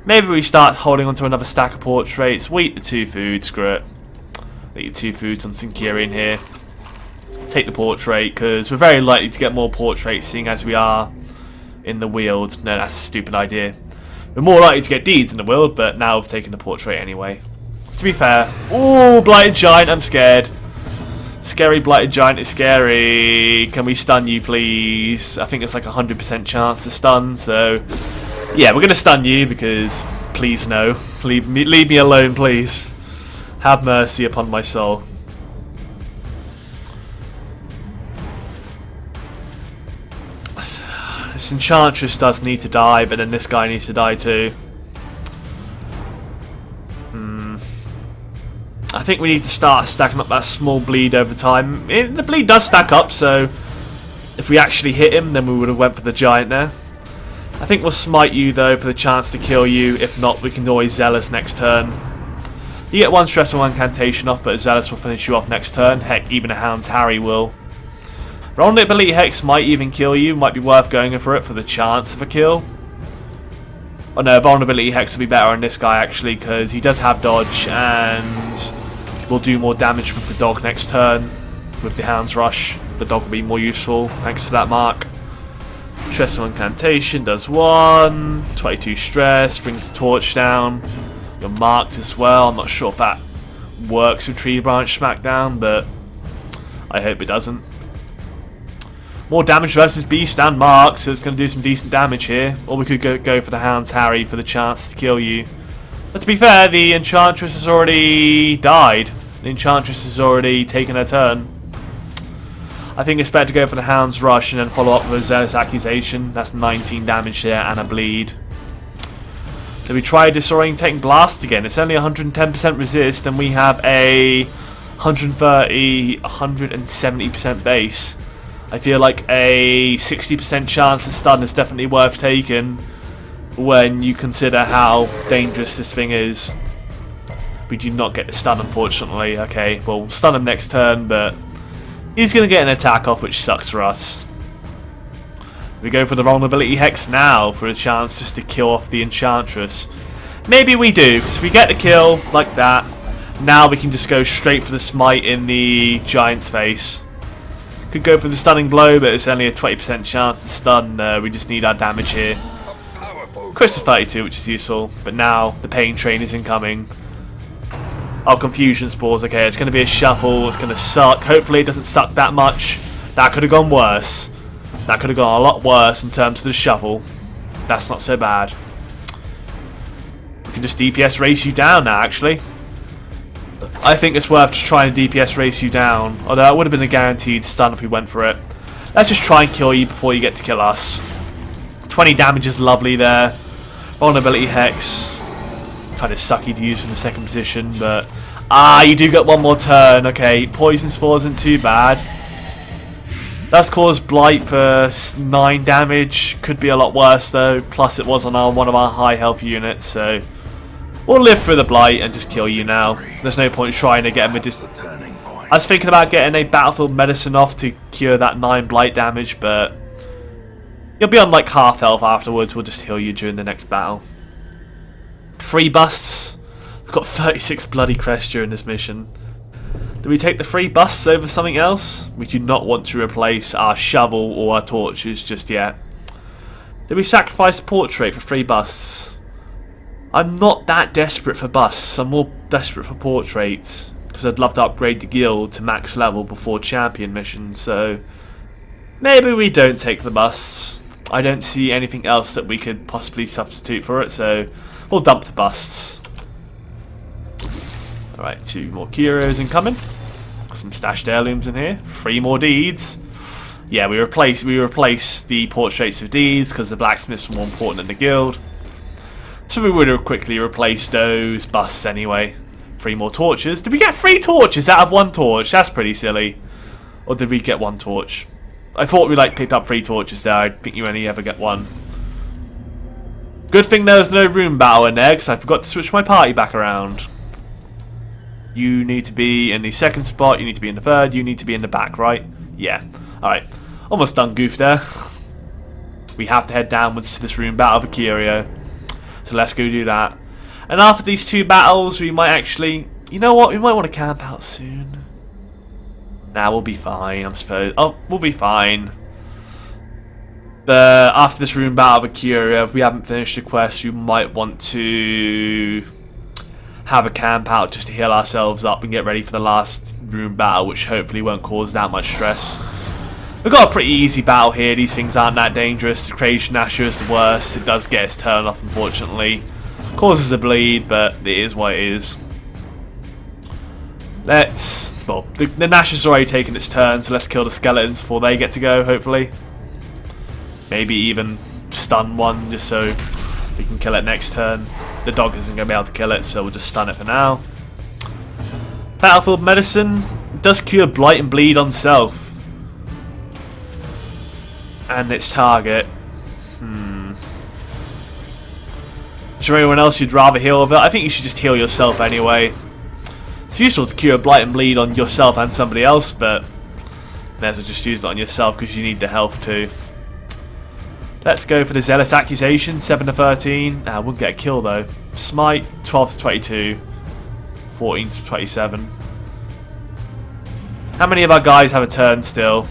Maybe we start holding onto another stack of portraits. We eat the 2 food. Screw it. Eat the 2 foods on Sinkerian here. Take the portrait, because we're very likely to get more portraits seeing as we are in the Weald. No, that's a stupid idea. We're more likely to get deeds in the Weald, but now we've taken the portrait anyway. To be fair. Ooh, Blighted Giant, I'm scared. Scary Blighted Giant is scary. Can we stun you, please? I think it's like a 100% chance to stun, so... yeah, we're going to stun you, because... please no. Leave me alone, please. Have mercy upon my soul. This Enchantress does need to die, but then this guy needs to die too. I think we need to start stacking up that small bleed over time. The bleed does stack up, so if we actually hit him, then we would have went for the giant there. I think we'll smite you though for the chance to kill you. If not, we can always Zealous next turn. You get 1 stressful incantation off, but a Zealous will finish you off next turn. Heck, even a Hound's Harry will. Vulnerability Hex might even kill you. Might be worth going for it for the chance of a kill. Oh no, Vulnerability Hex will be better on this guy actually, because he does have dodge and will do more damage with the dog next turn. With the Hound's Rush, the dog will be more useful thanks to that mark. Stressful Incantation does 1. 22 stress, brings the torch down. You're marked as well. I'm not sure if that works with Tree Branch Smackdown, but I hope it doesn't. More damage versus Beast and Mark, so it's going to do some decent damage here. Or we could go for the Hound's Harry for the chance to kill you. But to be fair, the Enchantress has already died. The Enchantress has already taken her turn. I think it's better to go for the Hound's Rush and then follow up with a Zealous Accusation. That's 19 damage there and a bleed. So we try Disorientating Blast again. It's only 110% resist and we have a 130, 170% base. I feel like a 60% chance to stun is definitely worth taking when you consider how dangerous this thing is. We do not get the stun, unfortunately. Okay, well, we'll stun him next turn, but he's going to get an attack off, which sucks for us. We go for the Vulnerability Hex now for a chance just to kill off the Enchantress. Maybe we do, because if we get the kill like that, now we can just go straight for the Smite in the Giant's face. Could go for the Stunning Blow, but it's only a 20% chance to stun. We just need our damage here. Crystal 32, which is useful, but now the Pain Train is incoming. Oh, Confusion Spores. Okay, it's going to be a shuffle. It's going to suck. Hopefully it doesn't suck that much. That could have gone worse. That could have gone a lot worse in terms of the shuffle. That's not so bad. We can just DPS race you down now, actually. I think it's worth just trying to DPS race you down. Although it would have been a guaranteed stun if we went for it. Let's just try and kill you before you get to kill us. 20 damage is lovely there. Vulnerability Hex. Kind of sucky to use in the second position, but... ah, you do get 1 more turn. Okay, Poison Spore isn't too bad. That's caused Blight for 9 damage. Could be a lot worse though. Plus it was on one of our high health units, so... we'll live through the Blight and just kill you now. There's no point trying to get him a I was thinking about getting a Battlefield Medicine off to cure that 9 Blight damage, but... you'll be on like half health afterwards. We'll just heal you during the next battle. 3 busts. We've got 36 bloody crests during this mission. Do we take the 3 busts over something else? We do not want to replace our shovel or our torches just yet. Do we sacrifice a portrait for 3 busts? I'm not that desperate for busts. I'm more desperate for portraits because I'd love to upgrade the guild to max level before champion missions. So maybe we don't take the busts. I don't see anything else that we could possibly substitute for it, so we'll dump the busts. Alright, 2 more curios incoming. Some stashed heirlooms in here. 3 more deeds. Yeah, we replace the portraits of deeds because the blacksmiths were more important than the guild. So we would have quickly replaced those busts anyway. 3 more torches. Did we get 3 torches out of 1 torch? That's pretty silly. Or did we get 1 torch? I thought we picked up 3 torches there. I think you only ever get 1. Good thing there was no room battle in there because I forgot to switch my party back around. You need to be in the 2nd spot, you need to be in the 3rd, you need to be in the back, right? Yeah. Alright. Almost done goof there. We have to head downwards to this room battle of a curio. So let's go do that. And after these 2 battles, we might actually... You know what? We might want to camp out soon. Nah, we'll be fine, I suppose. Oh, we'll be fine. But after this room battle of a curio, if we haven't finished the quest, you might want to have a camp out just to heal ourselves up and get ready for the last room battle, which hopefully won't cause that much stress. We've got a pretty easy battle here. These things aren't that dangerous. The Creation Asher is the worst. It does get its turn off, unfortunately. Causes a bleed, but it is what it is. Well, the Nash has already taken its turn, so let's kill the skeletons before they get to go, hopefully. Maybe even stun one, just so we can kill it next turn. The dog isn't going to be able to kill it, so we'll just stun it for now. Battlefield Medicine does cure Blight and Bleed on self. And its target. Is there anyone else you'd rather heal with it? I think you should just heal yourself anyway. It's useful to cure Blight and Bleed on yourself and somebody else, but may as well just use it on yourself because you need the health too. Let's go for the Zealous Accusation, 7 to 13. I wouldn't get a kill though. Smite, 12 to 22. 14 to 27. How many of our guys have a turn still?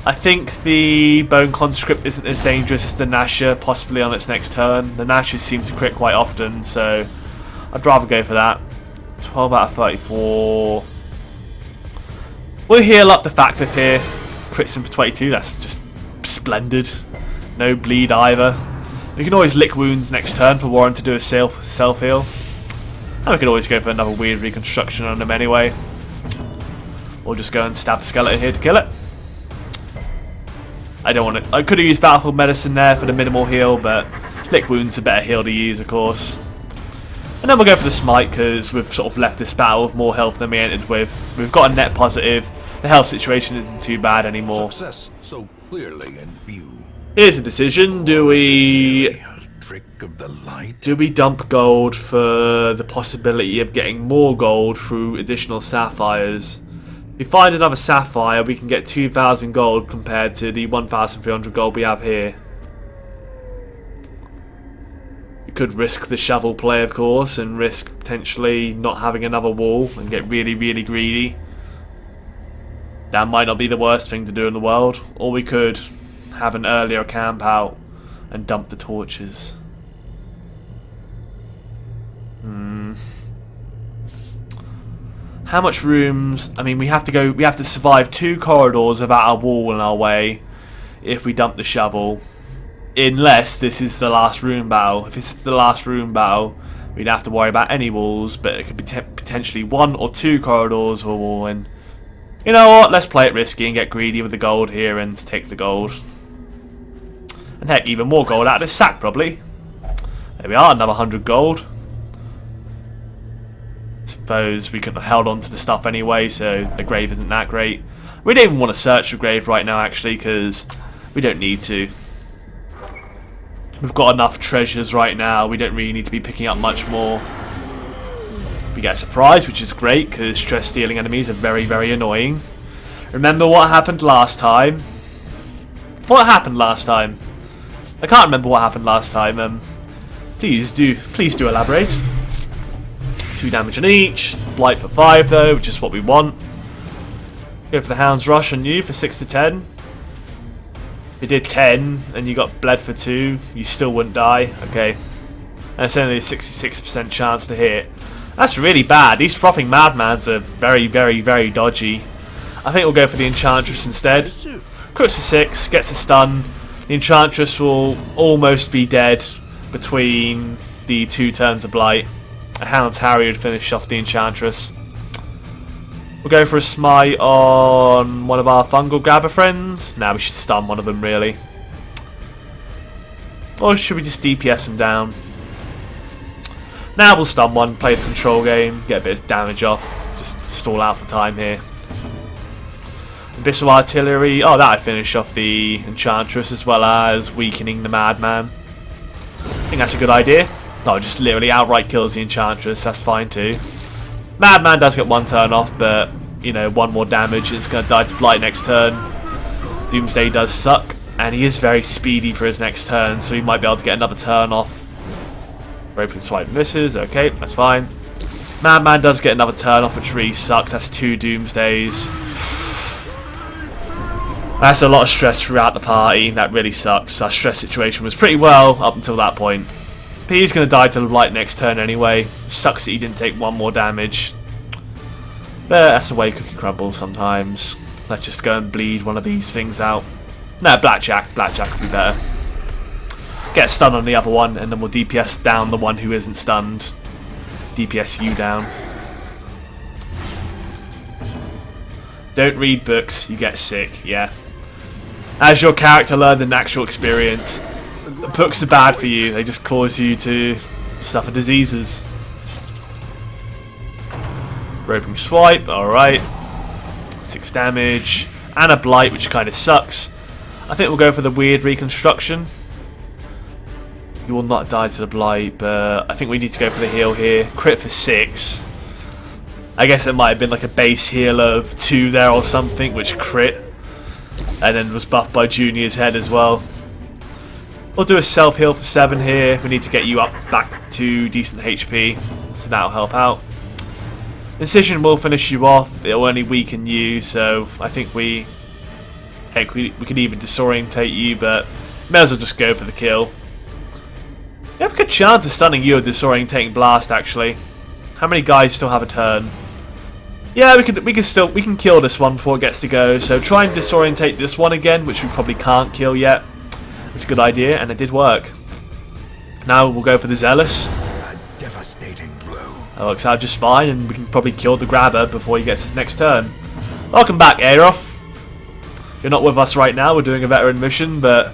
I think the Bone Conscript isn't as dangerous as the Nasher, possibly on its next turn. The Nashers seem to crit quite often, so I'd rather go for that. 12 out of 34. We'll heal up the Factith here. Crits him for 22, that's just splendid. No bleed either. We can always lick wounds next turn for Warren to do a self-heal. And we can always go for another weird reconstruction on him anyway. Or just go and stab the skeleton here to kill it. I don't want it. I could have used Battlefield Medicine there for the minimal heal, but lick wounds a better heal to use, of course. And then we'll go for the Smite because we've sort of left this battle with more health than we entered with. We've got a net positive. The health situation isn't too bad anymore. Success so clearly in view. Here's a decision. Do we dump gold for the possibility of getting more gold through additional sapphires? If we find another sapphire, we can get 2,000 gold compared to the 1,300 gold we have here. We could risk the shovel play, of course, and risk potentially not having another wall and get really, really greedy. That might not be the worst thing to do in the world. Or we could have an earlier camp out and dump the torches. How much rooms? I mean, we have to survive 2 corridors without a wall in our way if we dump the shovel. Unless this is the last room battle. If this is the last room battle, we'd have to worry about any walls, but it could be potentially 1 or 2 corridors with a wall in. You know what? Let's play it risky and get greedy with the gold here and take the gold. And heck, even more gold out of this sack, probably. There we are, another 100 gold. Suppose we could have held on to the stuff anyway, so the grave isn't that great. We don't even want to search the grave right now, actually, because we don't need to. We've got enough treasures right now. We don't really need to be picking up much more. We get a surprise, which is great, because stress-stealing enemies are very, very annoying. Remember what happened last time? What happened last time? I can't remember what happened last time. Please do elaborate. 2 damage on each. Blight for 5 though, which is what we want. Go for the Hound's Rush on you for 6 to 10. If you did 10 and you got bled for 2, you still wouldn't die. Okay. And it's only a 66% chance to hit. That's really bad. These Frothing Madmans are very, very, very dodgy. I think we'll go for the Enchantress instead. Crits for 6, gets a stun. The Enchantress will almost be dead between the 2 turns of Blight. A Hound's Harry would finish off the Enchantress. We'll go for a smite on one of our Fungal Grabber friends. Now we should stun one of them, really. Or should we just DPS him down? Now we'll stun one, play the control game, get a bit of damage off. Just stall out for time here. Abyssal Artillery. Oh, that would finish off the Enchantress as well as weakening the Madman. I think that's a good idea. No, just literally outright kills the Enchantress. That's fine too. Madman does get 1 turn off, but, you know, 1 more damage. It's going to die to Blight next turn. Doomsday does suck, and he is very speedy for his next turn, so he might be able to get another turn off. Roping Swipe misses. Okay, that's fine. Madman does get another turn off, which really sucks. That's 2 Doomsdays. That's a lot of stress throughout the party. That really sucks. Our stress situation was pretty well up until that point. But he's going to die to the Blight next turn anyway. Sucks that he didn't take 1 more damage. But that's the way Cookie crumbles sometimes. Let's just go and bleed one of these things out. No, Blackjack. Blackjack would be better. Get stunned on the other one, and then we'll DPS down the one who isn't stunned. DPS you down. Don't read books, you get sick, yeah. As your character learned in actual experience, books are bad for you, they just cause you to suffer diseases. Roping Swipe, alright. 6 damage. And a Blight, which kind of sucks. I think we'll go for the weird reconstruction. You will not die to the Blight, but I think we need to go for the heal here. Crit for 6. I guess it might have been like a base heal of 2 there or something, which crit. And then was buffed by Junior's head as well. We'll do a self-heal for 7 here. We need to get you up back to decent HP, so that'll help out. Incision will finish you off. It'll only weaken you, so I think we could even disorientate you, but may as well just go for the kill. We have a good chance of stunning you or disorientating Blast, actually. How many guys still have a turn? Yeah, we can kill this one before it gets to go. So try and disorientate this one again, which we probably can't kill yet. It's a good idea, and it did work. Now we'll go for the Zealous. A devastating blow. That works out just fine, and we can probably kill the Grabber before he gets his next turn. Welcome back, Aeroth. You're not with us right now. We're doing a veteran mission, but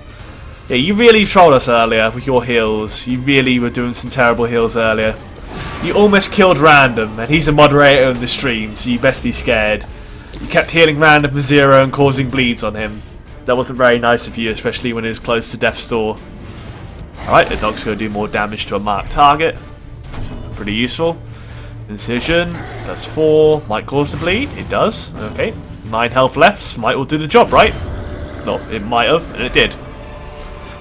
yeah, you really trolled us earlier with your heals. You really were doing some terrible heals earlier. You almost killed Random, and he's a moderator in the stream, so you best be scared. You kept healing Random for 0 and causing bleeds on him. That wasn't very nice of you, especially when he was close to death's door. Alright, the dog's going to do more damage to a marked target. Pretty useful. Incision, does 4. Might cause the bleed. It does. Okay. 9 health left. Smite will do the job, right? No, it might have, and it did.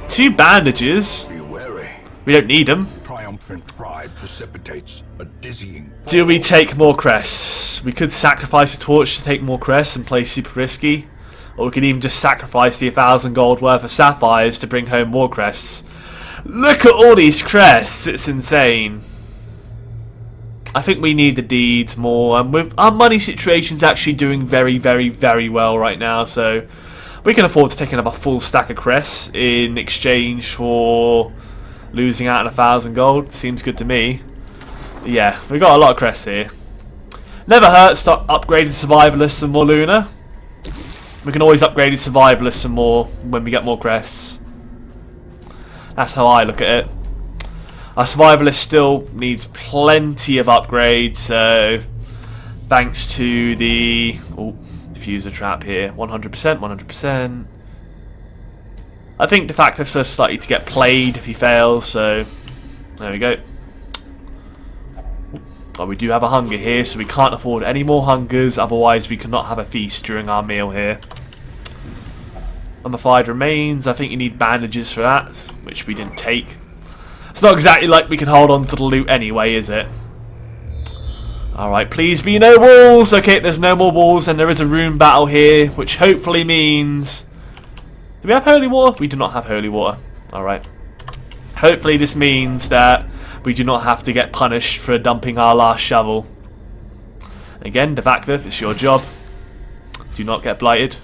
2 bandages. Be wary. We don't need them. Triumphant pride precipitates a dizzying. Do we take more crests? We could sacrifice a torch to take more crests and play super risky. Or we could even just sacrifice the 1,000 gold worth of sapphires to bring home more crests. Look at all these crests, it's insane. I think we need the deeds more, and with our money situation's actually doing very, very, very well right now, so we can afford to take another full stack of crests in exchange for losing out on 1,000 gold. Seems good to me. But yeah, we got a lot of crests here. Never hurts to upgrade the Survivalists some more, Luna. We can always upgrade the Survivalists some more when we get more crests. That's how I look at it. Our Survivalist still needs plenty of upgrades, so thanks to the diffuser trap here, 100%, 100%. I think de facto so slightly to get played if he fails, so there we go. Oh, we do have a hunger here, so we can't afford any more hungers, otherwise we cannot have a feast during our meal here. Mummified remains, I think you need bandages for that, which we didn't take. It's not exactly like we can hold on to the loot anyway, is it? Alright, please be no walls! Okay, there's no more walls, and there is a rune battle here, which hopefully means... Do we have holy water? We do not have holy water. Alright. Hopefully this means that we do not have to get punished for dumping our last shovel. Again, Devakvith, it's your job. Do not get blighted.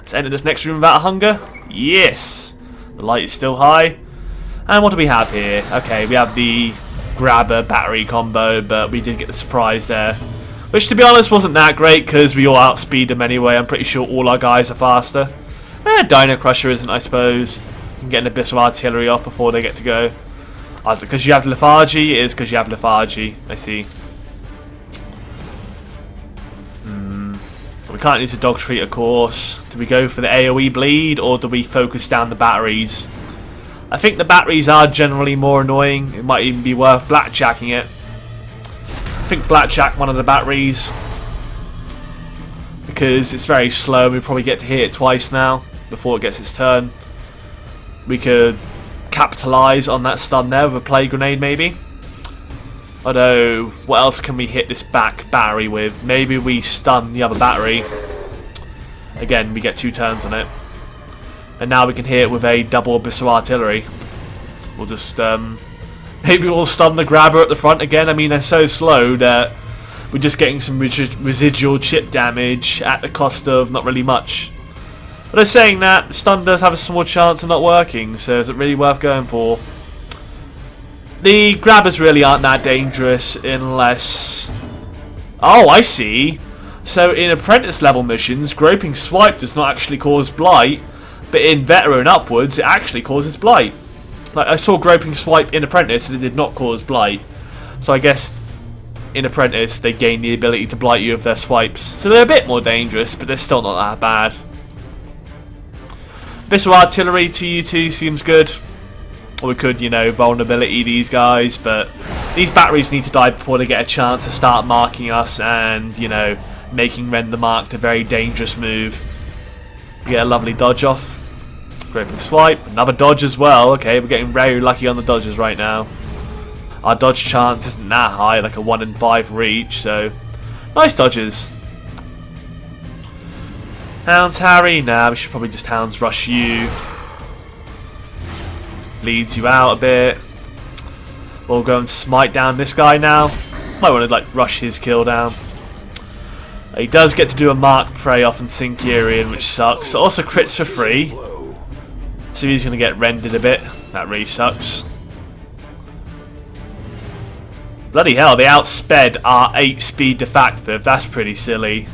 Let's enter this next room without a hunger. Yes! The light is still high. And what do we have here? Okay, we have the grabber battery combo, but we did get the surprise there. Which, to be honest, wasn't that great, because we all outspeed them anyway. I'm pretty sure all our guys are faster. Dino Crusher isn't, I suppose. You can get an Abyssal Artillery off before they get to go. Oh, is it because you have Lethargy? It is because you have Lethargy. I see. We can't use a Dog Treat, of course. Do we go for the AoE bleed, or do we focus down the batteries? I think the batteries are generally more annoying. It might even be worth blackjacking it. I think blackjack one of the batteries, because it's very slow. We probably get to hit it twice now before it gets its turn. We could capitalise on that stun there with a Plague Grenade, maybe. Although, what else can we hit this back battery with? Maybe we stun the other battery. Again, we get 2 turns on it. And now we can hit it with a double Abyssal Artillery. We'll just, maybe we'll stun the grabber at the front again. I mean, they're so slow that we're just getting some residual chip damage at the cost of not really much. But they're saying that the stun does have a small chance of not working, so is it really worth going for? The grabbers really aren't that dangerous unless... Oh, I see. So in apprentice level missions, Groping Swipe does not actually cause blight, but in veteran upwards, it actually causes blight. Like, I saw Groping Swipe in apprentice and it did not cause blight. So I guess in apprentice they gain the ability to blight you with their swipes. So they're a bit more dangerous, but they're still not that bad. Abyssal Artillery to you two seems good. Or we could, you know, vulnerability these guys, but these batteries need to die before they get a chance to start marking us and, you know, making Rend the Marked a very dangerous move. We get a lovely dodge off. Groping Swipe, another dodge as well. Okay, we're getting very lucky on the dodges right now. Our dodge chance isn't that high, like a 1 in 5 reach, so nice dodges. Hounds Harry? Nah, we should probably just Hounds Rush you. Leads you out a bit. We'll go and smite down this guy now. Might want to like rush his kill down. He does get to do a Mark Prey off in Syncurion, which sucks. Also crits for free. So he's going to get rendered a bit. That really sucks. Bloody hell, they outsped our 8-speed defactive. That's pretty silly.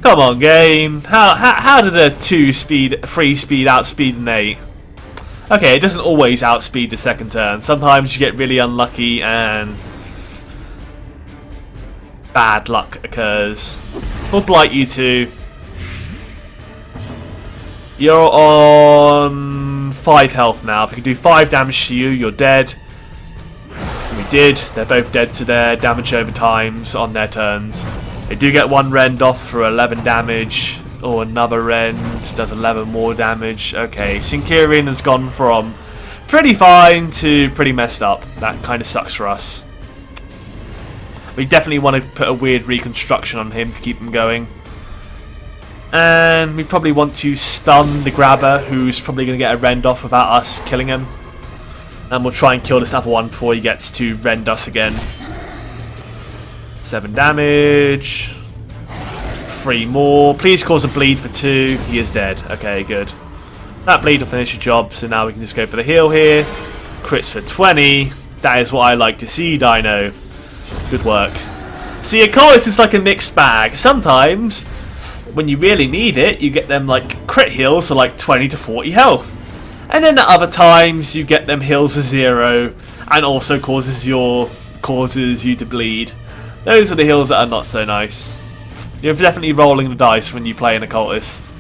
Come on, game. How did a 2-speed, 3-speed outspeed an 8? Okay, it doesn't always outspeed the second turn. Sometimes you get really unlucky and bad luck occurs. We'll blight you two. You're on 5 health now. If we can do 5 damage to you, you're dead. We did. They're both dead to their damage over times on their turns. They do get 1 rend off for 11 damage. Or another rend does 11 more damage. Okay, Syncurion has gone from pretty fine to pretty messed up. That kind of sucks for us. We definitely want to put a weird reconstruction on him to keep him going. And we probably want to stun the grabber, who's probably going to get a rend off without us killing him. And we'll try and kill this other one before he gets to rend us again. 7 damage. 3 more. Please cause a bleed for 2. He is dead. Okay, good. That bleed will finish the job, so now we can just go for the heal here. Crits for 20. That is what I like to see, Dino. Good work. See, Occultist is like a mixed bag. Sometimes, when you really need it, you get them like crit heals for like 20 to 40 health. And then at other times, you get them heals for 0 and also causes you to bleed. Those are the heals that are not so nice. You're definitely rolling the dice when you play an Occultist.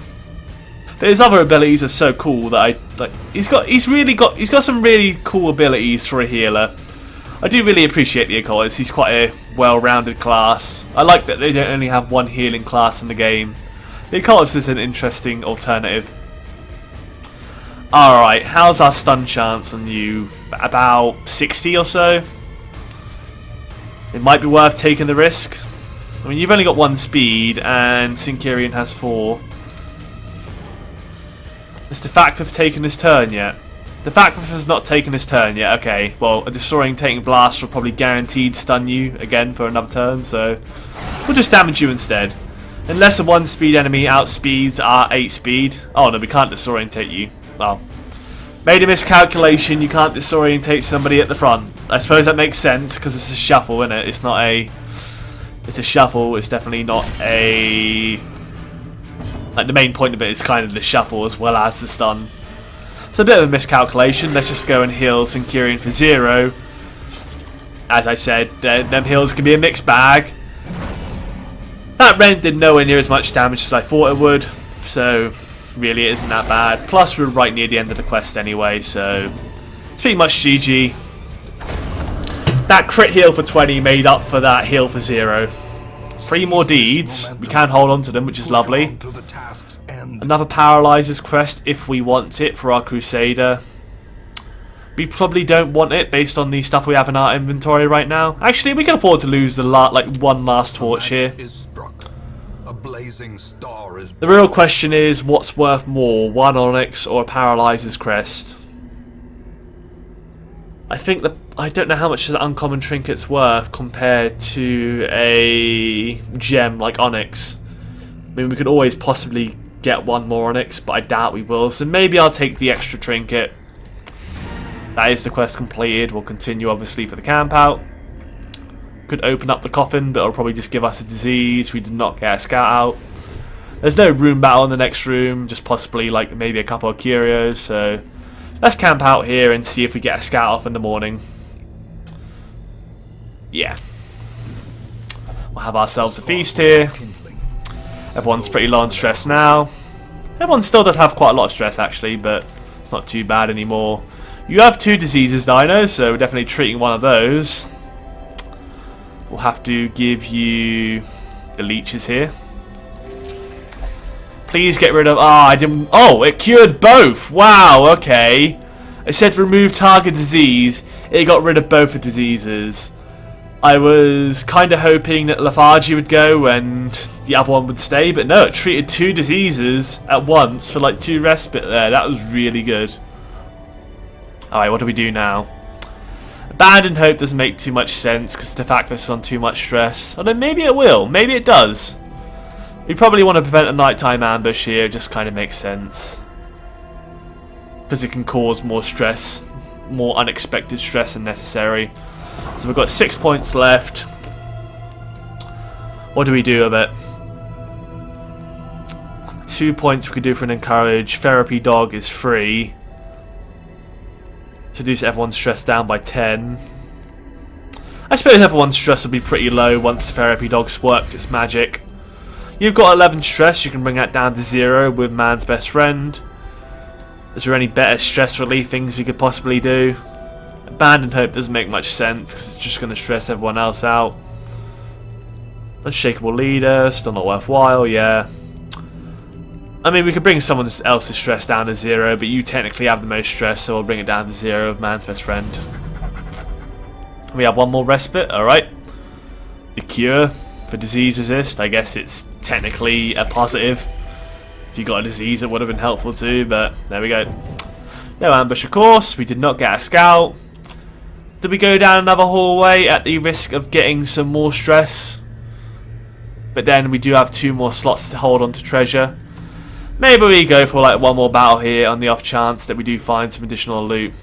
But his other abilities are so cool that I like. He's got some really cool abilities for a healer. I do really appreciate the Occultist. He's quite a well-rounded class. I like that they don't only have one healing class in the game. The Occultist is an interesting alternative. Alright, how's our stun chance on you? About 60 or so? It might be worth taking the risk. I mean, you've only got 1 speed, and Syncurion has 4. Has Defactive taken his turn yet? Defactive has not taken his turn yet. Okay, well, a Destroying Taking Blast will probably guaranteed stun you again for another turn, so we'll just damage you instead. Unless a 1-speed enemy outspeeds our 8-speed. Oh no, we can't disorientate you. Well, made a miscalculation. You can't disorientate somebody at the front. I suppose that makes sense because it's a shuffle, isn't it? It's not a... It's a shuffle. It's definitely not a... Like, the main point of it is kind of the shuffle as well as the stun. It's a bit of a miscalculation. Let's just go and heal Centurion for 0. As I said, them heals can be a mixed bag. That Rent did nowhere near as much damage as I thought it would, so really it isn't that bad. Plus we're right near the end of the quest anyway, so it's pretty much GG. That crit heal for 20 made up for that heal for 0. 3 more deeds, we can hold on to them, which is lovely. Another Paralyzer's Crest if we want it for our Crusader. We probably don't want it based on the stuff we have in our inventory right now. Actually, we can afford to lose the one last torch here. The real question is, what's worth more, 1 Onyx or a Paralyzer's Crest? I think I don't know how much an uncommon trinket's worth compared to a gem like Onyx. I mean, we could always possibly get 1 more Onyx, but I doubt we will. So maybe I'll take the extra trinket. That is the quest completed. We'll continue obviously for the camp out. Could open up the coffin, but it'll probably just give us a disease. We did not get a scout out. There's no room battle in the next room, just possibly like maybe a couple of curios. So let's camp out here and see if we get a scout off in the morning. Yeah. We'll have ourselves a feast here. Everyone's pretty low on stress now. Everyone still does have quite a lot of stress actually, but it's not too bad anymore. You have 2 diseases, Dino, so we're definitely treating one of those. We'll have to give you the leeches here. Please get rid of... I didn't... Oh, it cured both! Wow, okay. It said remove target disease. It got rid of both the diseases. I was kind of hoping that lethargy would go and the other one would stay, but no, it treated 2 diseases at once for like 2 respite there. That was really good. Alright, what do we do now? Abandon Hope doesn't make too much sense because the fact this is on too much stress. Although maybe it will. Maybe it does. We probably want to prevent a nighttime ambush here. It just kind of makes sense. Because it can cause more stress. More unexpected stress than necessary. So we've got 6 points left. What do we do with it? 2 points we could do for an encourage. Therapy Dog is free. To reduce everyone's stress down by 10. I suppose everyone's stress will be pretty low once the Therapy Dog's worked its magic. You've got 11 stress, you can bring that down to 0 with Man's Best Friend. Is there any better stress relief things we could possibly do? Abandon Hope doesn't make much sense because it's just going to stress everyone else out. Unshakable Leader, still not worthwhile, yeah. I mean, we could bring someone else's stress down to 0, but you technically have the most stress, so we'll bring it down to 0 of Man's Best Friend. We have 1 more respite, alright. The cure for disease resist, I guess it's technically a positive. If you got a disease, it would have been helpful too, but there we go. No ambush, of course. We did not get a scout. Did we go down another hallway at the risk of getting some more stress? But then we do have 2 more slots to hold on to treasure. Maybe we go for like 1 more battle here on the off chance that we do find some additional loot.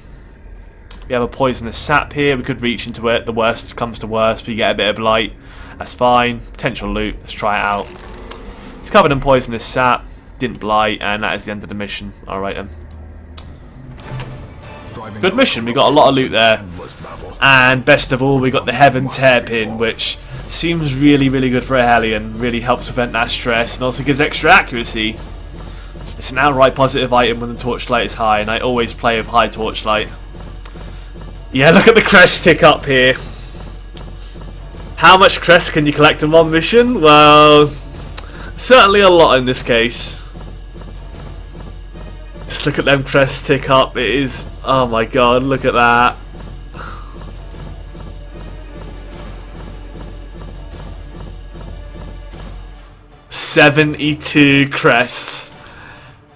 We have a poisonous sap here. We could reach into it. The worst comes to worst. We get a bit of light. That's fine. Potential loot. Let's try it out. It's covered in poisonous sap. Didn't blight, and that is the end of the mission. Alright then. Good mission. We got a lot of loot there. And best of all, we got the Heaven's Hairpin, which seems really, really good for a Hellion. Really helps prevent that stress and also gives extra accuracy. It's an outright positive item when the torchlight is high, and I always play with high torchlight. Yeah, look at the crest tick up here. How much crest can you collect in 1 mission? Well, certainly a lot in this case. Just look at them crests tick up. It is... Oh my god, look at that. $72 crests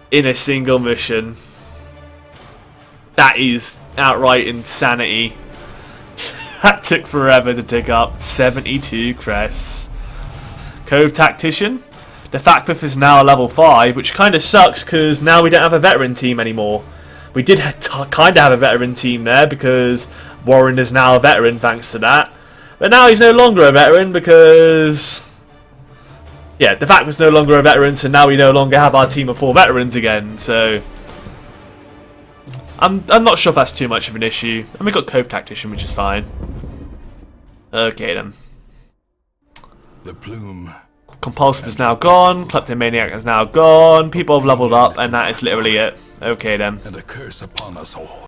in a single mission. That is outright insanity. That took forever to tick up. 72 crests. Cove Tactician. the Fact is now level 5, which kind of sucks because now we don't have a veteran team anymore. We did kind of have a veteran team there because Warren is now a veteran thanks to that. But now he's no longer a veteran because... yeah, the Fact is no longer a veteran, so now we no longer have our team of 4 veterans again, so... I'm not sure if that's too much of an issue. And we got Cove Tactician, which is fine. Okay then. The plume. Compulsive is now gone, Kleptomaniac is now gone, people have leveled up, and that is literally it. Okay then. And a curse upon us all.